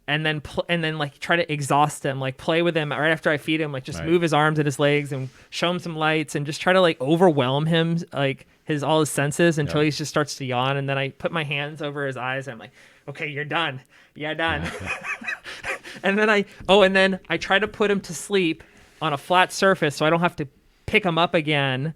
Speaker 1: and then like try to exhaust him, like play with him right after I feed him, like just move his arms and his legs and show him some lights and just try to like overwhelm him, like all his senses until he just starts to yawn. And then I put my hands over his eyes and I'm like, okay, you're done. Yeah, done. And then I try to put him to sleep on a flat surface so I don't have to pick him up again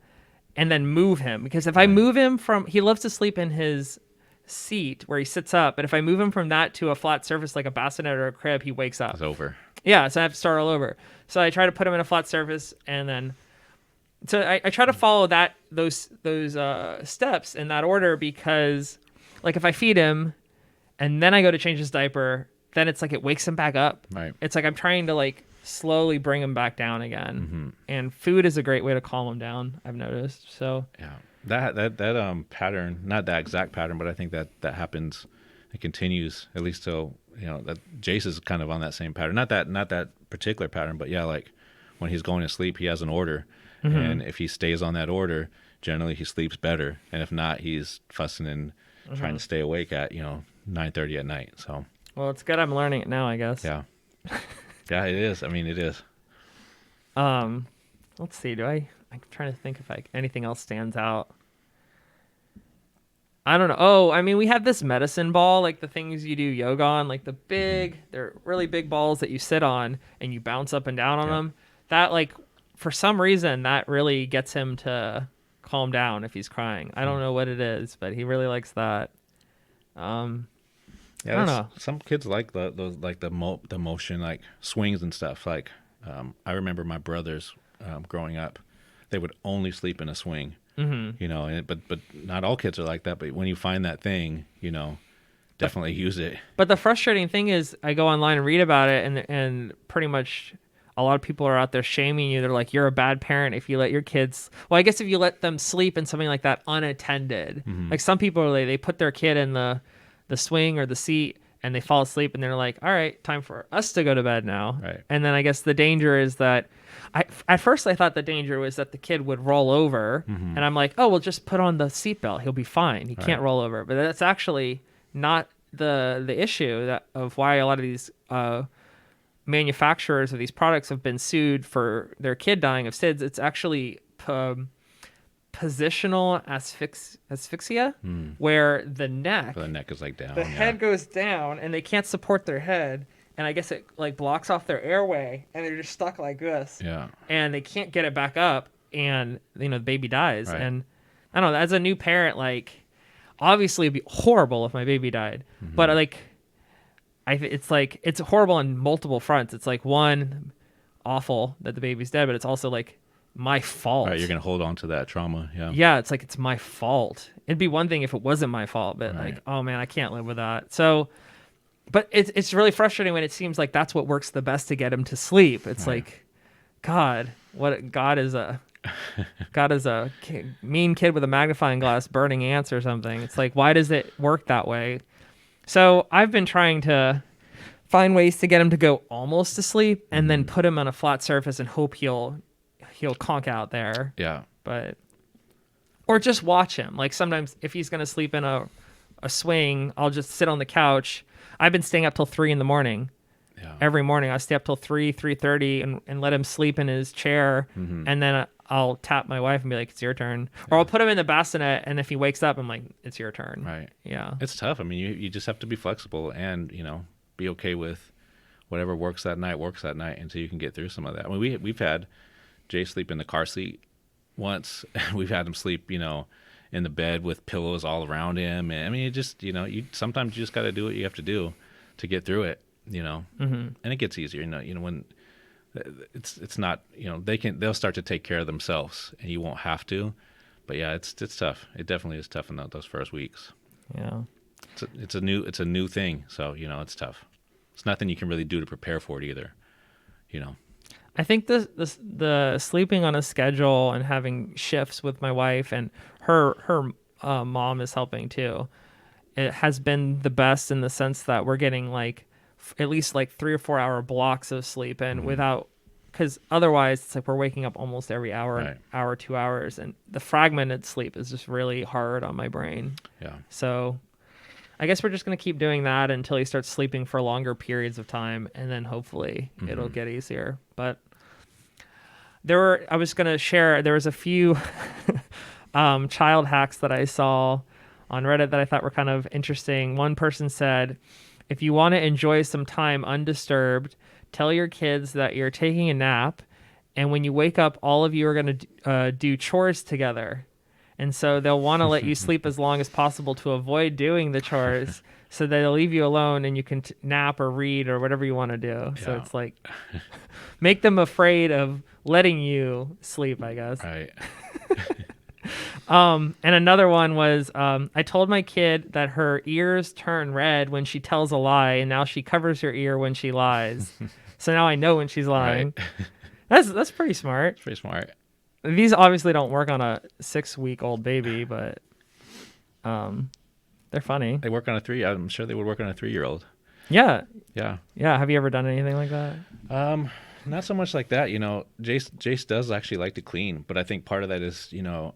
Speaker 1: and then move him. Because if I move him he loves to sleep in his seat where he sits up, but if I move him from that to a flat surface like a bassinet or a crib, he wakes up.
Speaker 2: It's over.
Speaker 1: Yeah, so I have to start all over. So I try to put him in a flat surface, and then so I try to follow those steps in that order, because like if I feed him and then I go to change his diaper, then it's like it wakes him back up.
Speaker 2: Right.
Speaker 1: It's like I'm trying to like slowly bring him back down again. And food is a great way to calm him down, I've noticed. So
Speaker 2: yeah. That pattern, not that exact pattern, but I think that happens, it continues at least till, you know, that Jace is kind of on that same pattern. Not that particular pattern, but yeah, like when he's going to sleep, he has an order, And if he stays on that order, generally he sleeps better. And if not, he's fussing and trying to stay awake at 9:30 at night. So
Speaker 1: Well, it's good I'm learning it now, I guess.
Speaker 2: yeah, yeah, it is. I mean, it is.
Speaker 1: Let's see. I'm trying to think if anything else stands out. I don't know. Oh, I mean, we have this medicine ball, like the things you do yoga on, like the they're really big balls that you sit on and you bounce up and down on them. That, like, for some reason, that really gets him to calm down if he's crying. I don't know what it is, but he really likes that. I don't know.
Speaker 2: Some kids like those, like the motion, like swings and stuff. Like, I remember my brothers growing up, they would only sleep in a swing. But not all kids are like that. But when you find that thing, definitely use it.
Speaker 1: But the frustrating thing is, I go online and read about it, and pretty much a lot of people are out there shaming you. They're like, you're a bad parent if you let your kids. Well, I guess if you let them sleep in something like that unattended. Like some people, they put their kid in the swing or the seat and they fall asleep and they're like, all right, time for us to go to bed now.
Speaker 2: Right.
Speaker 1: And then I guess the danger is that at first I thought the danger was that the kid would roll over, and I'm like, oh, well, just put on the seatbelt. He'll be fine. He can't roll over. But that's actually not the issue of why a lot of these manufacturers of these products have been sued for their kid dying of SIDS. It's actually positional asphyxia, where the neck
Speaker 2: is like down.
Speaker 1: The head goes down, and they can't support their head. And I guess it like blocks off their airway, and they're just stuck like this. Yeah. And they can't get it back up, and the baby dies. Right. And I don't know. As a new parent, like, obviously it'd be horrible if my baby died, but like, it's horrible on multiple fronts. It's like, one, awful that the baby's dead, but it's also like my fault.
Speaker 2: Right. You're gonna hold on to that trauma. Yeah.
Speaker 1: Yeah. It's like it's my fault. It'd be one thing if it wasn't my fault, but like, oh man, I can't live with that. So. But it's really frustrating when it seems like that's what works the best to get him to sleep. It's like, God is a mean kid with a magnifying glass burning ants or something. It's like, why does it work that way? So I've been trying to find ways to get him to go almost to sleep and then put him on a flat surface and hope he'll conk out there. Yeah. Or just watch him. Like sometimes if he's going to sleep in a swing, I'll just sit on the couch. I've been staying up till 3 a.m. Yeah. Every morning. I stay up till 3:30 and let him sleep in his chair. And then I'll tap my wife and be like, it's your turn. Or I'll put him in the bassinet, and if he wakes up, I'm like, it's your turn. Right. Yeah.
Speaker 2: It's tough. I mean, you just have to be flexible and, be okay with whatever works that night until you can get through some of that. I mean, we've had Jay sleep in the car seat once. We've had him sleep, in the bed with pillows all around him. And I mean, it just, sometimes you just got to do what you have to do to get through it, and it gets easier, when it's not, they'll start to take care of themselves and you won't have to, but yeah, it's tough. It definitely is tough in those first weeks. Yeah. It's a new thing. So, it's tough. It's nothing you can really do to prepare for it either,
Speaker 1: I think the sleeping on a schedule and having shifts with my wife, and her mom is helping too. It has been the best in the sense that we're getting like at least like 3 or 4 hour blocks of sleep, and without, because otherwise it's like we're waking up almost every hour, hour, 2 hours, and the fragmented sleep is just really hard on my brain. Yeah. So I guess we're just going to keep doing that until he starts sleeping for longer periods of time, and then hopefully it'll get easier. But I was going to share, there was a few child hacks that I saw on Reddit that I thought were kind of interesting. One person said, if you want to enjoy some time undisturbed, tell your kids that you're taking a nap, and when you wake up, all of you are going to do chores together. And so they'll want to let you sleep as long as possible to avoid doing the chores, so they'll leave you alone and you can nap or read or whatever you want to do. Yeah. So it's like, make them afraid of letting you sleep, I guess. Right. And another one was, I told my kid that her ears turn red when she tells a lie, and now she covers her ear when she lies. So now I know when she's lying. Right. That's pretty smart.
Speaker 2: It's pretty smart.
Speaker 1: These obviously don't work on a 6-week-old baby, but they're funny.
Speaker 2: They work on I'm sure they would work on a 3-year-old.
Speaker 1: Yeah. Have you ever done anything like that?
Speaker 2: Not so much like that. Jace does actually like to clean, but I think part of that is, like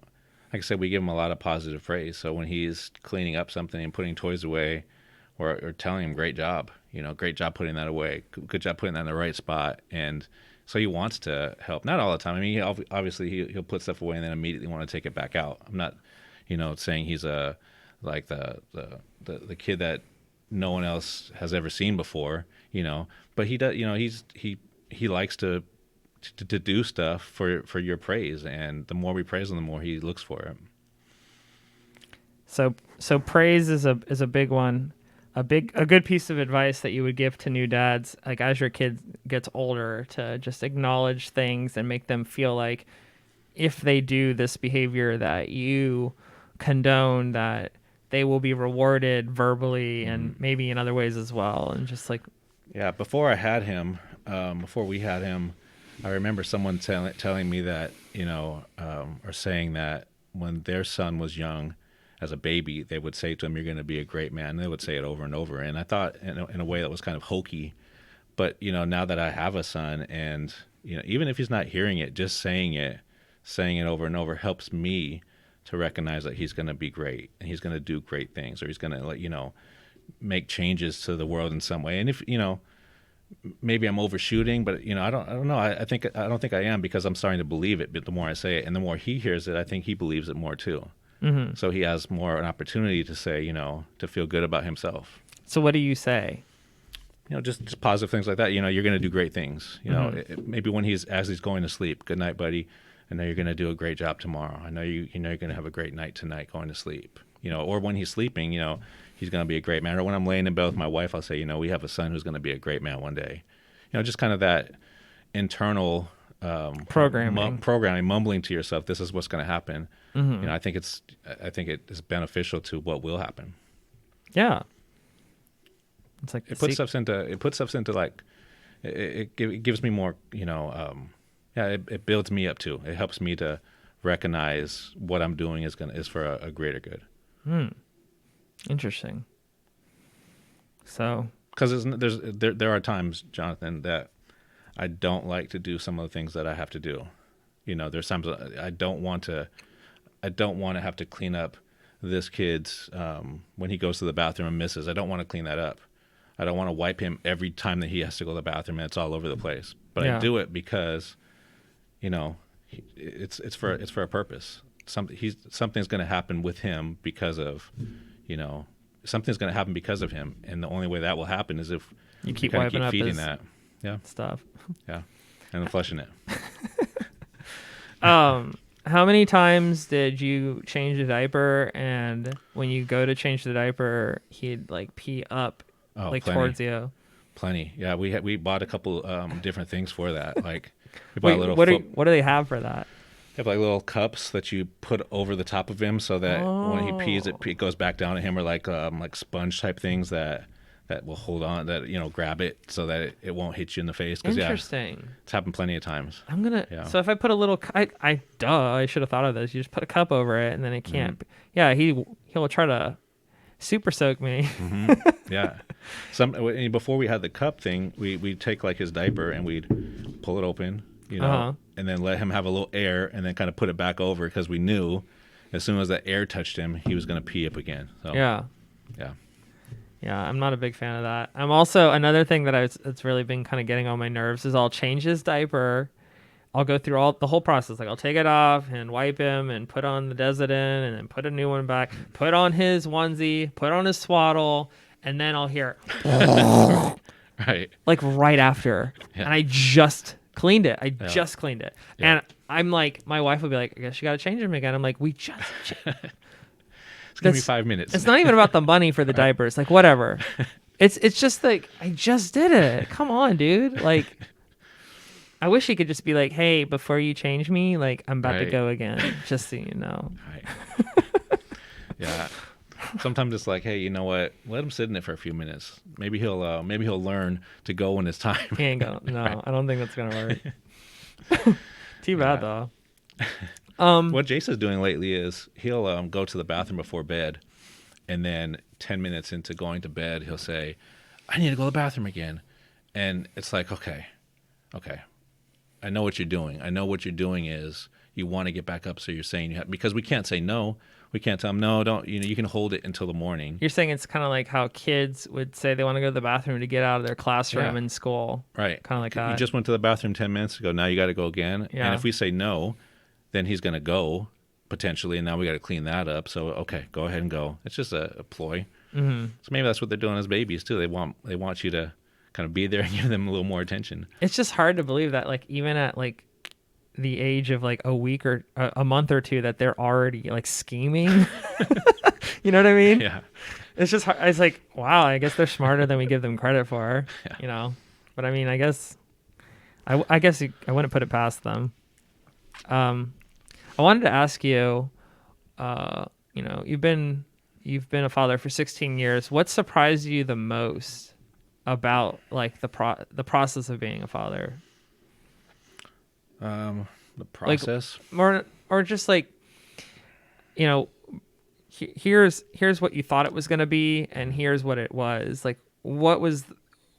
Speaker 2: I said, we give him a lot of positive praise. So when he's cleaning up something and putting toys away, or telling him, great job, great job putting that away, good job putting that in the right spot. And so he wants to help. Not all the time. I mean, obviously he'll put stuff away and then immediately want to take it back out. I'm not, saying he's like the kid that no one else has ever seen before, but he does, he likes to do stuff for your praise, and the more we praise him, the more he looks for it.
Speaker 1: So praise is a big one. A good piece of advice that you would give to new dads, like as your kid gets older, to just acknowledge things and make them feel like if they do this behavior that you condone, that they will be rewarded verbally and maybe in other ways as well. And just like,
Speaker 2: yeah, before we had him, I remember someone telling me that, or saying that when their son was young, as a baby, they would say to him, "You're going to be a great man." And they would say it over and over. And I thought in a way that was kind of hokey. But, now that I have a son, and, even if he's not hearing it, just saying it over and over helps me to recognize that he's going to be great and he's going to do great things, or he's going to, make changes to the world in some way. And if, maybe I'm overshooting, but, I don't know. I don't think I am, because I'm starting to believe it. But the more I say it and the more he hears it, I think he believes it more too. Mm-hmm. So he has more an opportunity to say, to feel good about himself.
Speaker 1: So what do you say?
Speaker 2: Just positive things like that. You're going to do great things. Maybe when as he's going to sleep, "Good night, buddy. I know you're going to do a great job tomorrow. I know you're going to have a great night tonight going to sleep." Or when he's sleeping, he's going to be a great man. Or when I'm laying in bed with my wife, I'll say, "We have a son who's going to be a great man one day." Just kind of that internal programming, mumbling to yourself, "This is what's going to happen." Mm-hmm. I think it is beneficial to what will happen.
Speaker 1: Yeah. It's like
Speaker 2: it puts stuff into like it gives me more, it builds me up too. It helps me to recognize what I'm doing is for a greater good.
Speaker 1: Interesting. So,
Speaker 2: because there are times, Jonathan, that I don't like to do some of the things that I have to do. There's times I don't want to have to clean up this kid's when he goes to the bathroom and misses. I don't want to clean that up. I don't want to wipe him every time that he has to go to the bathroom and it's all over the place. But I do it because, it's for a purpose. Something's going to happen with him because of, something's going to happen because of him, and the only way that will happen is if
Speaker 1: you keep wiping up
Speaker 2: feeding that,
Speaker 1: stuff,
Speaker 2: and then flushing it.
Speaker 1: How many times did you change the diaper, and when you go to change the diaper, he'd like pee up,
Speaker 2: plenty.
Speaker 1: Towards you?
Speaker 2: Plenty. Yeah, we bought a couple different things for that. Like, we bought
Speaker 1: Wait,
Speaker 2: a little.
Speaker 1: What do they have for that?
Speaker 2: They have like little cups that you put over the top of him, so that when he pees, it goes back down to him, or like sponge type things that will hold on, that grab it so that it won't hit you in the face.
Speaker 1: Interesting.
Speaker 2: It's happened plenty of times.
Speaker 1: I'm gonna. Yeah. So if I put a little, I should have thought of this. You just put a cup over it, and then it can't. Mm-hmm. Yeah, he'll try to super soak me.
Speaker 2: Mm-hmm. Yeah. Before we had the cup thing, we'd take like his diaper and we'd pull it open, and then let him have a little air, and then kind of put it back over, because we knew as soon as that air touched him, he was going to pee up again. So,
Speaker 1: yeah. Yeah, I'm not a big fan of that. I'm also, another thing that it's really been kind of getting on my nerves is I'll change his diaper. I'll go through the whole process. Like, I'll take it off and wipe him and put on the Desitin and then put a new one back, put on his onesie, put on his swaddle, and then I'll hear
Speaker 2: right.
Speaker 1: Like right after. Yeah. And I just cleaned it. Just cleaned it. Yeah. And I'm like, my wife would be like, "I guess you got to change him again." I'm like, "We just
Speaker 2: Give me 5 minutes.
Speaker 1: It's not even about the money for the diapers. Like, whatever. It's just like, I just did it. Come on, dude. Like, I wish he could just be like, "Hey, before you change me, like, I'm about to go again, just so you know."
Speaker 2: Right. Yeah. Sometimes it's like, "Hey, you know what? Let him sit in it for a few minutes. Maybe he'll learn to go when it's time."
Speaker 1: He ain't going. No, right. I don't think that's gonna work. Too bad though.
Speaker 2: What Jason's doing lately is he'll go to the bathroom before bed, and then 10 minutes into going to bed, he'll say, "I need to go to the bathroom again." And it's like, okay. I know what you're doing. I know what you're doing is you want to get back up. So you're saying you have, because we can't say no. We can't tell them, no, don't, you can hold it until the morning.
Speaker 1: You're saying it's kind of like how kids would say they want to go to the bathroom to get out of their classroom in school.
Speaker 2: Right.
Speaker 1: Kind of like that.
Speaker 2: You just went to the bathroom 10 minutes ago. Now you got to go again.
Speaker 1: Yeah.
Speaker 2: And if we say no, then he's going to go potentially. And now we got to clean that up. So, okay, go ahead and go. It's just a ploy.
Speaker 1: Mm-hmm.
Speaker 2: So maybe that's what they're doing as babies too. They want you to kind of be there and give them a little more attention.
Speaker 1: It's just hard to believe that, like, even at like the age of like a week or a month or two, that they're already like scheming. You know what I mean?
Speaker 2: Yeah.
Speaker 1: It's just hard. It's like, wow, I guess they're smarter than we give them credit for. Yeah. But I mean, I guess I wouldn't put it past them. I wanted to ask you, you've been a father for 16 years. What surprised you the most about like the process of being a father?
Speaker 2: The process,
Speaker 1: like, or just like, here's what you thought it was going to be, and here's what it was. Like, what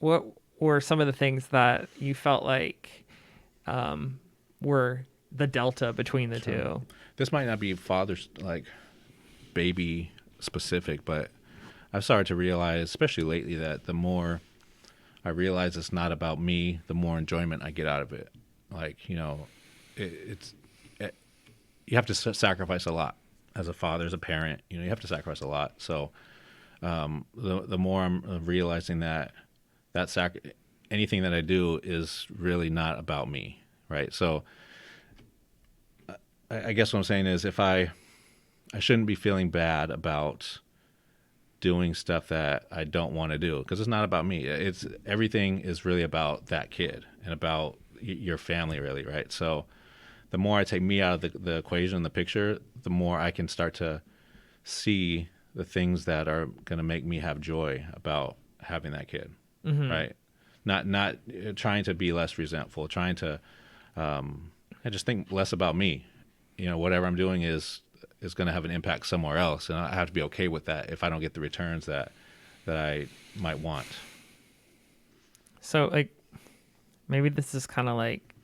Speaker 1: were some of the things that you felt like were the delta between the two?
Speaker 2: This might not be father's like baby specific, but I've started to realize, especially lately, that the more I realize it's not about me, the more enjoyment I get out of it. Like, you have to sacrifice a lot as a father, as a parent. You have to sacrifice a lot. So the more I'm realizing that anything that I do is really not about me, right? So I guess what I'm saying is, if I shouldn't be feeling bad about doing stuff that I don't want to do, because it's not about me. Everything is really about that kid and about your family, really, right? So the more I take me out of the equation, the picture, the more I can start to see the things that are going to make me have joy about having that kid, right? Not trying to be less resentful, trying to I just think less about me. Whatever I'm doing is going to have an impact somewhere else, and I have to be okay with that if I don't get the returns that I might want.
Speaker 1: So, like, maybe this is kind of like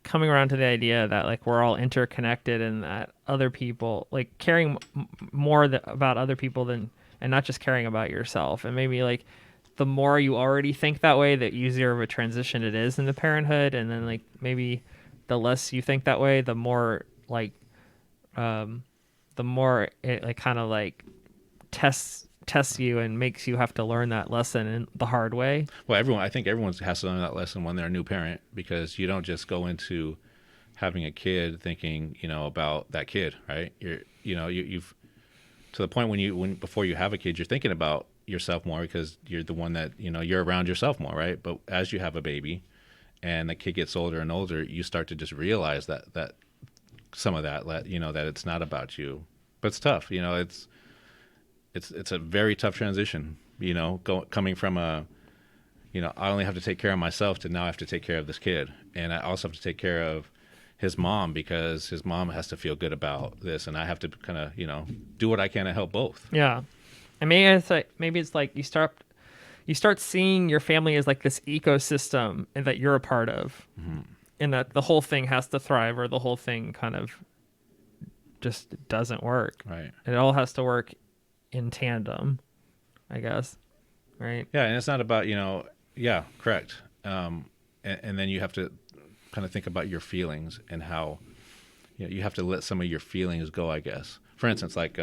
Speaker 1: coming around to the idea that like we're all interconnected, and that other people, like, caring more about other people and not just caring about yourself. And maybe like the more you already think that way, the easier of a transition it is into parenthood. And then like maybe the less you think that way, the more like the more it like kind of like tests you and makes you have to learn that lesson in the hard way.
Speaker 2: Well, I think everyone has to learn that lesson when they're a new parent, because you don't just go into having a kid thinking, about that kid, right? You've to the point when before you have a kid, you're thinking about yourself more, because you're the one that, you're around yourself more, right? But as you have a baby and the kid gets older and older, you start to just realize that some of that, that it's not about you. But it's tough, it's a very tough transition, coming from I only have to take care of myself to now I have to take care of this kid. And I also have to take care of his mom, because his mom has to feel good about this, and I have to kind of, do what I can to help both.
Speaker 1: Yeah. And maybe it's like you start seeing your family as like this ecosystem and that you're a part of, and that the whole thing has to thrive, or the whole thing kind of just doesn't work.
Speaker 2: Right.
Speaker 1: It all has to work in tandem, I guess. Right.
Speaker 2: Yeah. And it's not about, yeah, correct. And then you have to kind of think about your feelings and how, you have to let some of your feelings go, I guess. For instance, like,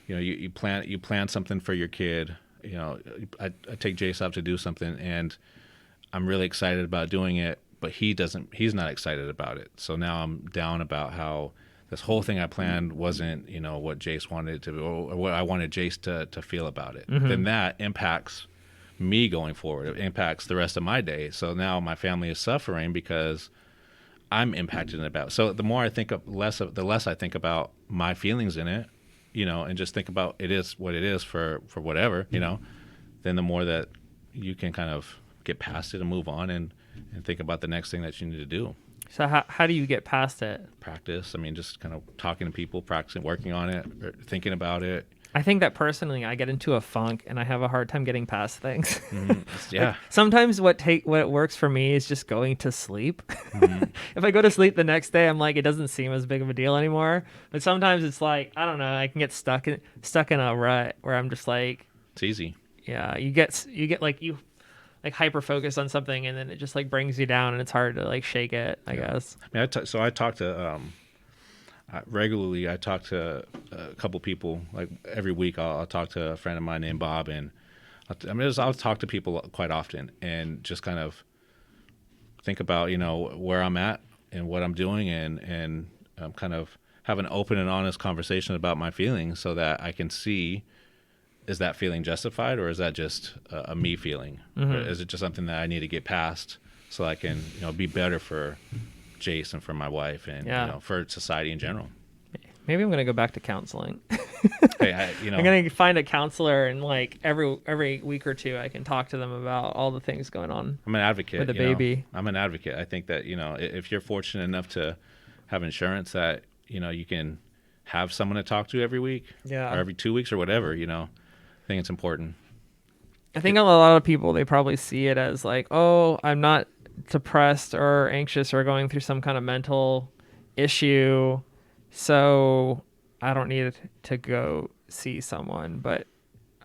Speaker 2: you plan something for your kid. I take Jace out to do something, and I'm really excited about doing it, but he's not excited about it. So now I'm down about how this whole thing I planned wasn't, what Jace wanted to, or what I wanted Jace to feel about it. Then that impacts me going forward. It impacts the rest of my day. So now my family is suffering because I'm impacted about it. So the more I think of the less I think about my feelings in it, and just think about it is what it is for whatever, then the more that you can kind of get past it and move on and think about the next thing that you need to do.
Speaker 1: So how do you get past it?
Speaker 2: Practice. I mean, just kind of talking to people, practicing, working on it, or thinking about it.
Speaker 1: I think that personally, I get into a funk and I have a hard time getting past things.
Speaker 2: Yeah.
Speaker 1: Like, sometimes what works for me is just going to sleep.
Speaker 2: Mm-hmm.
Speaker 1: If I go to sleep the next day, I'm like, it doesn't seem as big of a deal anymore. But sometimes it's like, I don't know, I can get stuck in a rut where I'm just like,
Speaker 2: It's easy.
Speaker 1: yeah, you get like you like hyper focus on something and then it just like brings you down and it's hard to like shake it, I guess.
Speaker 2: I mean, I talk to regularly. I talk to a couple people. Like every week, I'll talk to a friend of mine named Bob, and I'll talk to people quite often, and just kind of think about where I'm at and what I'm doing, and kind of have an open and honest conversation about my feelings, so that I can see, is that feeling justified, or is that just a me feeling, or is it just something that I need to get past so I can be better for Jace and for my wife and for society in general.
Speaker 1: Maybe I'm gonna go back to counseling.
Speaker 2: Hey,
Speaker 1: I'm gonna find a counselor and like every week or two I can talk to them about all the things going on.
Speaker 2: I'm an advocate
Speaker 1: with a baby.
Speaker 2: I'm an advocate. I think that if you're fortunate enough to have insurance that you can have someone to talk to every week, or every 2 weeks or whatever. I think it's important.
Speaker 1: I think a lot of people, they probably see it as like, oh, I'm not depressed or anxious or going through some kind of mental issue, so I don't need to go see someone. But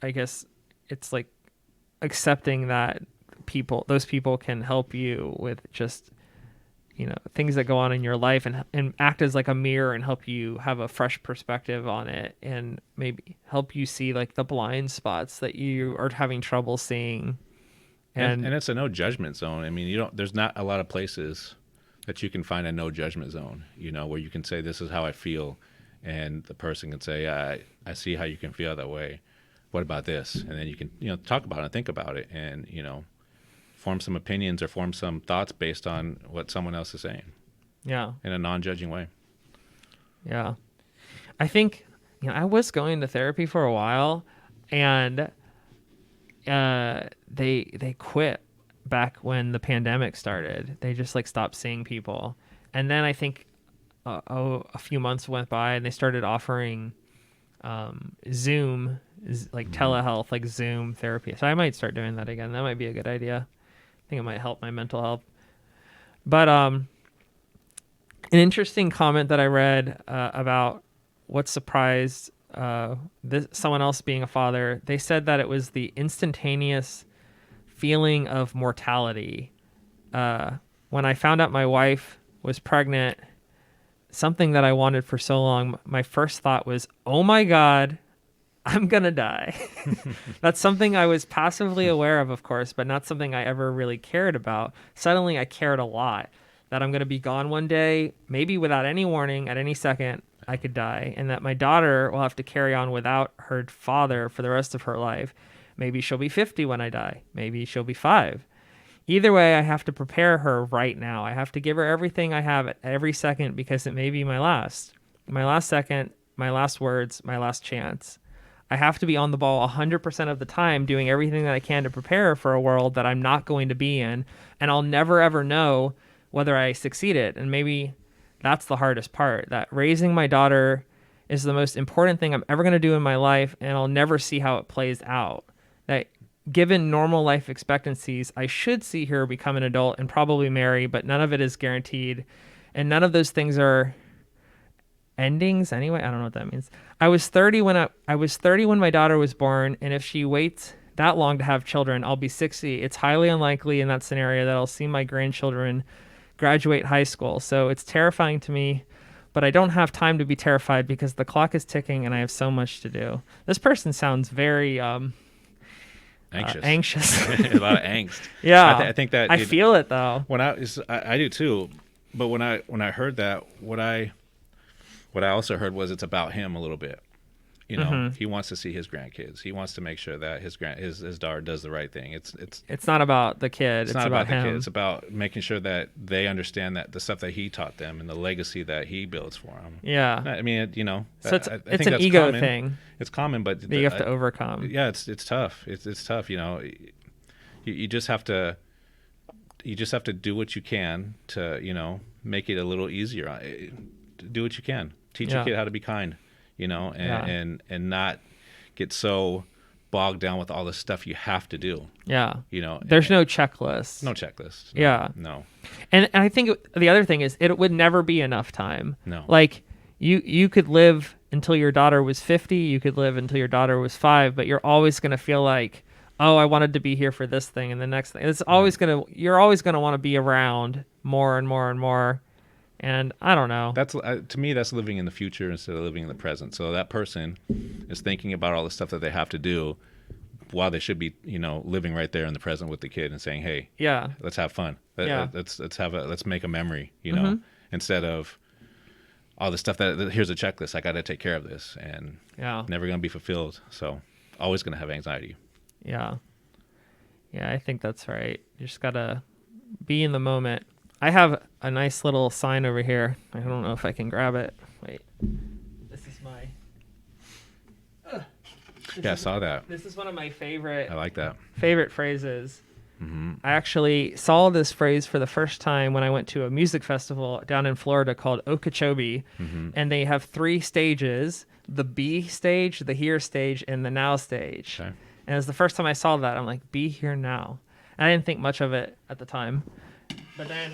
Speaker 1: I guess it's like accepting that those people can help you with just things that go on in your life and act as like a mirror and help you have a fresh perspective on it and maybe help you see like the blind spots that you are having trouble seeing.
Speaker 2: And it's a no judgment zone. I mean, there's not a lot of places that you can find a no judgment zone, where you can say, this is how I feel. And the person can say, I see how you can feel that way. What about this? And then you can, talk about it and think about it and, form some opinions or form some thoughts based on what someone else is saying.
Speaker 1: Yeah.
Speaker 2: In a non-judging way.
Speaker 1: Yeah. I think, I was going to therapy for a while and they quit back when the pandemic started. They just like stopped seeing people. And then I think a few months went by and they started offering Zoom, like telehealth, like Zoom therapy. So I might start doing that again. That might be a good idea. I think it might help my mental health. But an interesting comment that I read about what surprised someone else being a father, they said that it was the instantaneous feeling of mortality. When I found out my wife was pregnant, something that I wanted for so long, my first thought was, oh my God, I'm going to die. That's something I was passively aware of course, but not something I ever really cared about. Suddenly I cared a lot that I'm going to be gone one day, maybe without any warning, at any second I could die, and that my daughter will have to carry on without her father for the rest of her life. Maybe she'll be 50 when I die. Maybe she'll be 5. Either way, I have to prepare her right now. I have to give her everything I have at every second because it may be my last second, my last words, my last chance. I have to be on the ball 100% of the time, doing everything that I can to prepare her for a world that I'm not going to be in, and I'll never ever know whether I succeeded. And maybe that's the hardest part, that raising my daughter is the most important thing I'm ever going to do in my life, and I'll never see how it plays out. That given normal life expectancies, I should see her become an adult and probably marry, but none of it is guaranteed, and none of those things are endings anyway. I don't know what that means. I was 30 when my daughter was born, and if she waits that long to have children, I'll be 60. It's highly unlikely in that scenario that I'll see my grandchildren graduate high school. So it's terrifying to me, but I don't have time to be terrified because the clock is ticking and I have so much to do. This person sounds very anxious.
Speaker 2: A lot of angst.
Speaker 1: Yeah.
Speaker 2: I think that
Speaker 1: I feel it though.
Speaker 2: I do too. But when I heard that, what I also heard was it's about him a little bit. He wants to see his grandkids. He wants to make sure that his daughter does the right thing.
Speaker 1: It's not about the kid.
Speaker 2: It's not about the kid. It's about making sure that they understand that the stuff that he taught them and the legacy that he builds for them.
Speaker 1: Yeah.
Speaker 2: I mean,
Speaker 1: so it's
Speaker 2: I
Speaker 1: an
Speaker 2: think
Speaker 1: ego
Speaker 2: common.
Speaker 1: thing.
Speaker 2: It's common, but
Speaker 1: that you have to overcome.
Speaker 2: Yeah, it's tough. It's tough. You just have to do what you can to make it a little easier. Do what you can. Teach your kid how to be kind. And not get so bogged down with all the stuff you have to do.
Speaker 1: Yeah.
Speaker 2: You know,
Speaker 1: There's no checklist.
Speaker 2: no checklist.
Speaker 1: Yeah.
Speaker 2: No.
Speaker 1: And I think the other thing is it would never be enough time.
Speaker 2: No.
Speaker 1: Like you could live until your daughter was 50, you could live until your daughter was 5, but you're always going to feel like, oh, I wanted to be here for this thing and the next thing. It's always you're always going to want to be around more and more and more. And I don't know.
Speaker 2: That's to me, that's living in the future instead of living in the present. So that person is thinking about all the stuff that they have to do while they should be, you know, living right there in the present with the kid and saying, "Hey,
Speaker 1: Yeah.
Speaker 2: let's have fun.
Speaker 1: Yeah.
Speaker 2: Let's make a memory." You know, instead of all the stuff that here's a checklist. I got to take care of this, and never going to be fulfilled. So always going to have anxiety.
Speaker 1: Yeah. Yeah, I think that's right. You just got to be in the moment. I have a nice little sign over here. I don't know if I can grab it. Wait. This is my...
Speaker 2: I saw that.
Speaker 1: This is one of my favorite...
Speaker 2: I like that.
Speaker 1: Favorite phrases. I actually saw this phrase for the first time when I went to a music festival down in Florida called Okeechobee. And they have 3 stages: the be stage, the here stage, and the now stage.
Speaker 2: Okay.
Speaker 1: And it was the first time I saw that. I'm like, be here now. And I didn't think much of it at the time. But then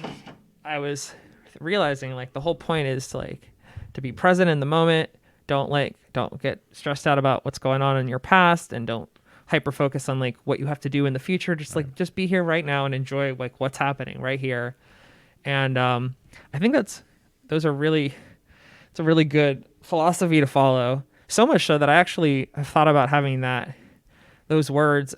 Speaker 1: I was realizing, like, the whole point is to be present in the moment. Don't get stressed out about what's going on in your past, and don't hyper focus on like what you have to do in the future. Just be here right now and enjoy like what's happening right here. And I think it's a really good philosophy to follow. So much so that I actually have thought about having those words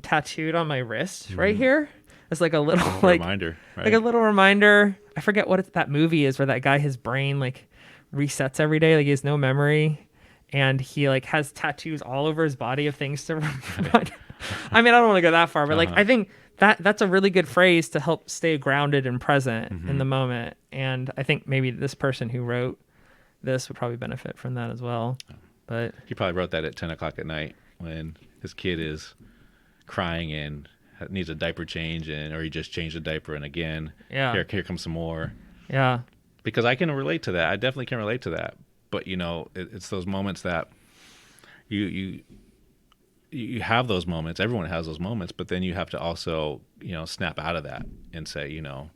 Speaker 1: tattooed on my wrist right here. It's like a little
Speaker 2: reminder, right?
Speaker 1: Like a little reminder. I forget what that movie is where that guy, his brain like resets every day. Like he has no memory, and he like has tattoos all over his body of things to remind. I mean, I don't want to go that far, but like I think that's a really good phrase to help stay grounded and present in the moment. And I think maybe this person who wrote this would probably benefit from that as well. But
Speaker 2: he probably wrote that at 10 o'clock at night when his kid is crying and needs a diaper change, or he just changed a diaper and again, here comes some more.
Speaker 1: Yeah.
Speaker 2: Because I can relate to that. I definitely can relate to that. But you know, it's those moments that you have those moments. Everyone has those moments, but then you have to also, you know, snap out of that and say, you know,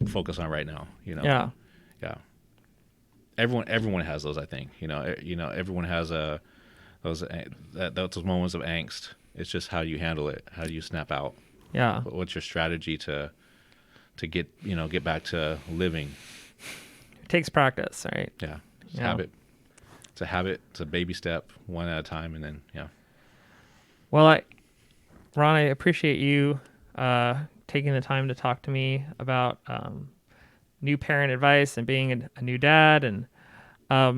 Speaker 2: focus on right now. You know.
Speaker 1: Yeah.
Speaker 2: Yeah. Everyone has those. I think. You know. Everyone has those moments of angst. It's just how you handle it. How do you snap out?
Speaker 1: Yeah.
Speaker 2: What's your strategy to get back to living?
Speaker 1: It takes practice, right?
Speaker 2: Yeah. Habit. It's a habit. It's a baby step, one at a time, and then
Speaker 1: Well, Ron, I appreciate you taking the time to talk to me about new parent advice and being a new dad, and I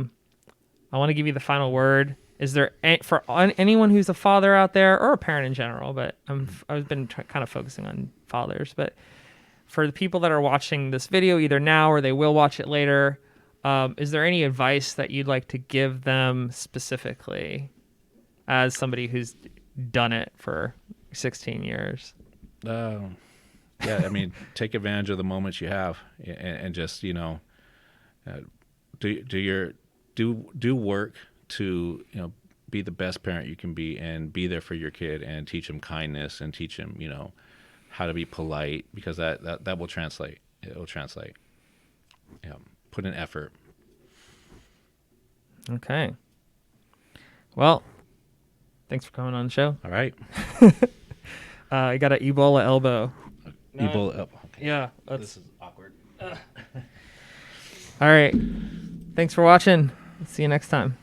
Speaker 1: want to give you the final word. Is there for anyone who's a father out there, or a parent in general, but I've been kind of focusing on fathers, but for the people that are watching this video either now or they will watch it later, is there any advice that you'd like to give them specifically as somebody who's done it for 16 years?
Speaker 2: Yeah, I mean, take advantage of the moments you have, and just do work to be the best parent you can be, and be there for your kid, and teach him kindness, and teach him how to be polite, because that will translate. It will translate. Yeah, put in effort.
Speaker 1: Okay. Well, thanks for coming on the show.
Speaker 2: All right.
Speaker 1: I got an Ebola elbow.
Speaker 2: Ebola elbow. Okay.
Speaker 1: Yeah.
Speaker 2: This is awkward.
Speaker 1: All right. Thanks for watching. See you next time.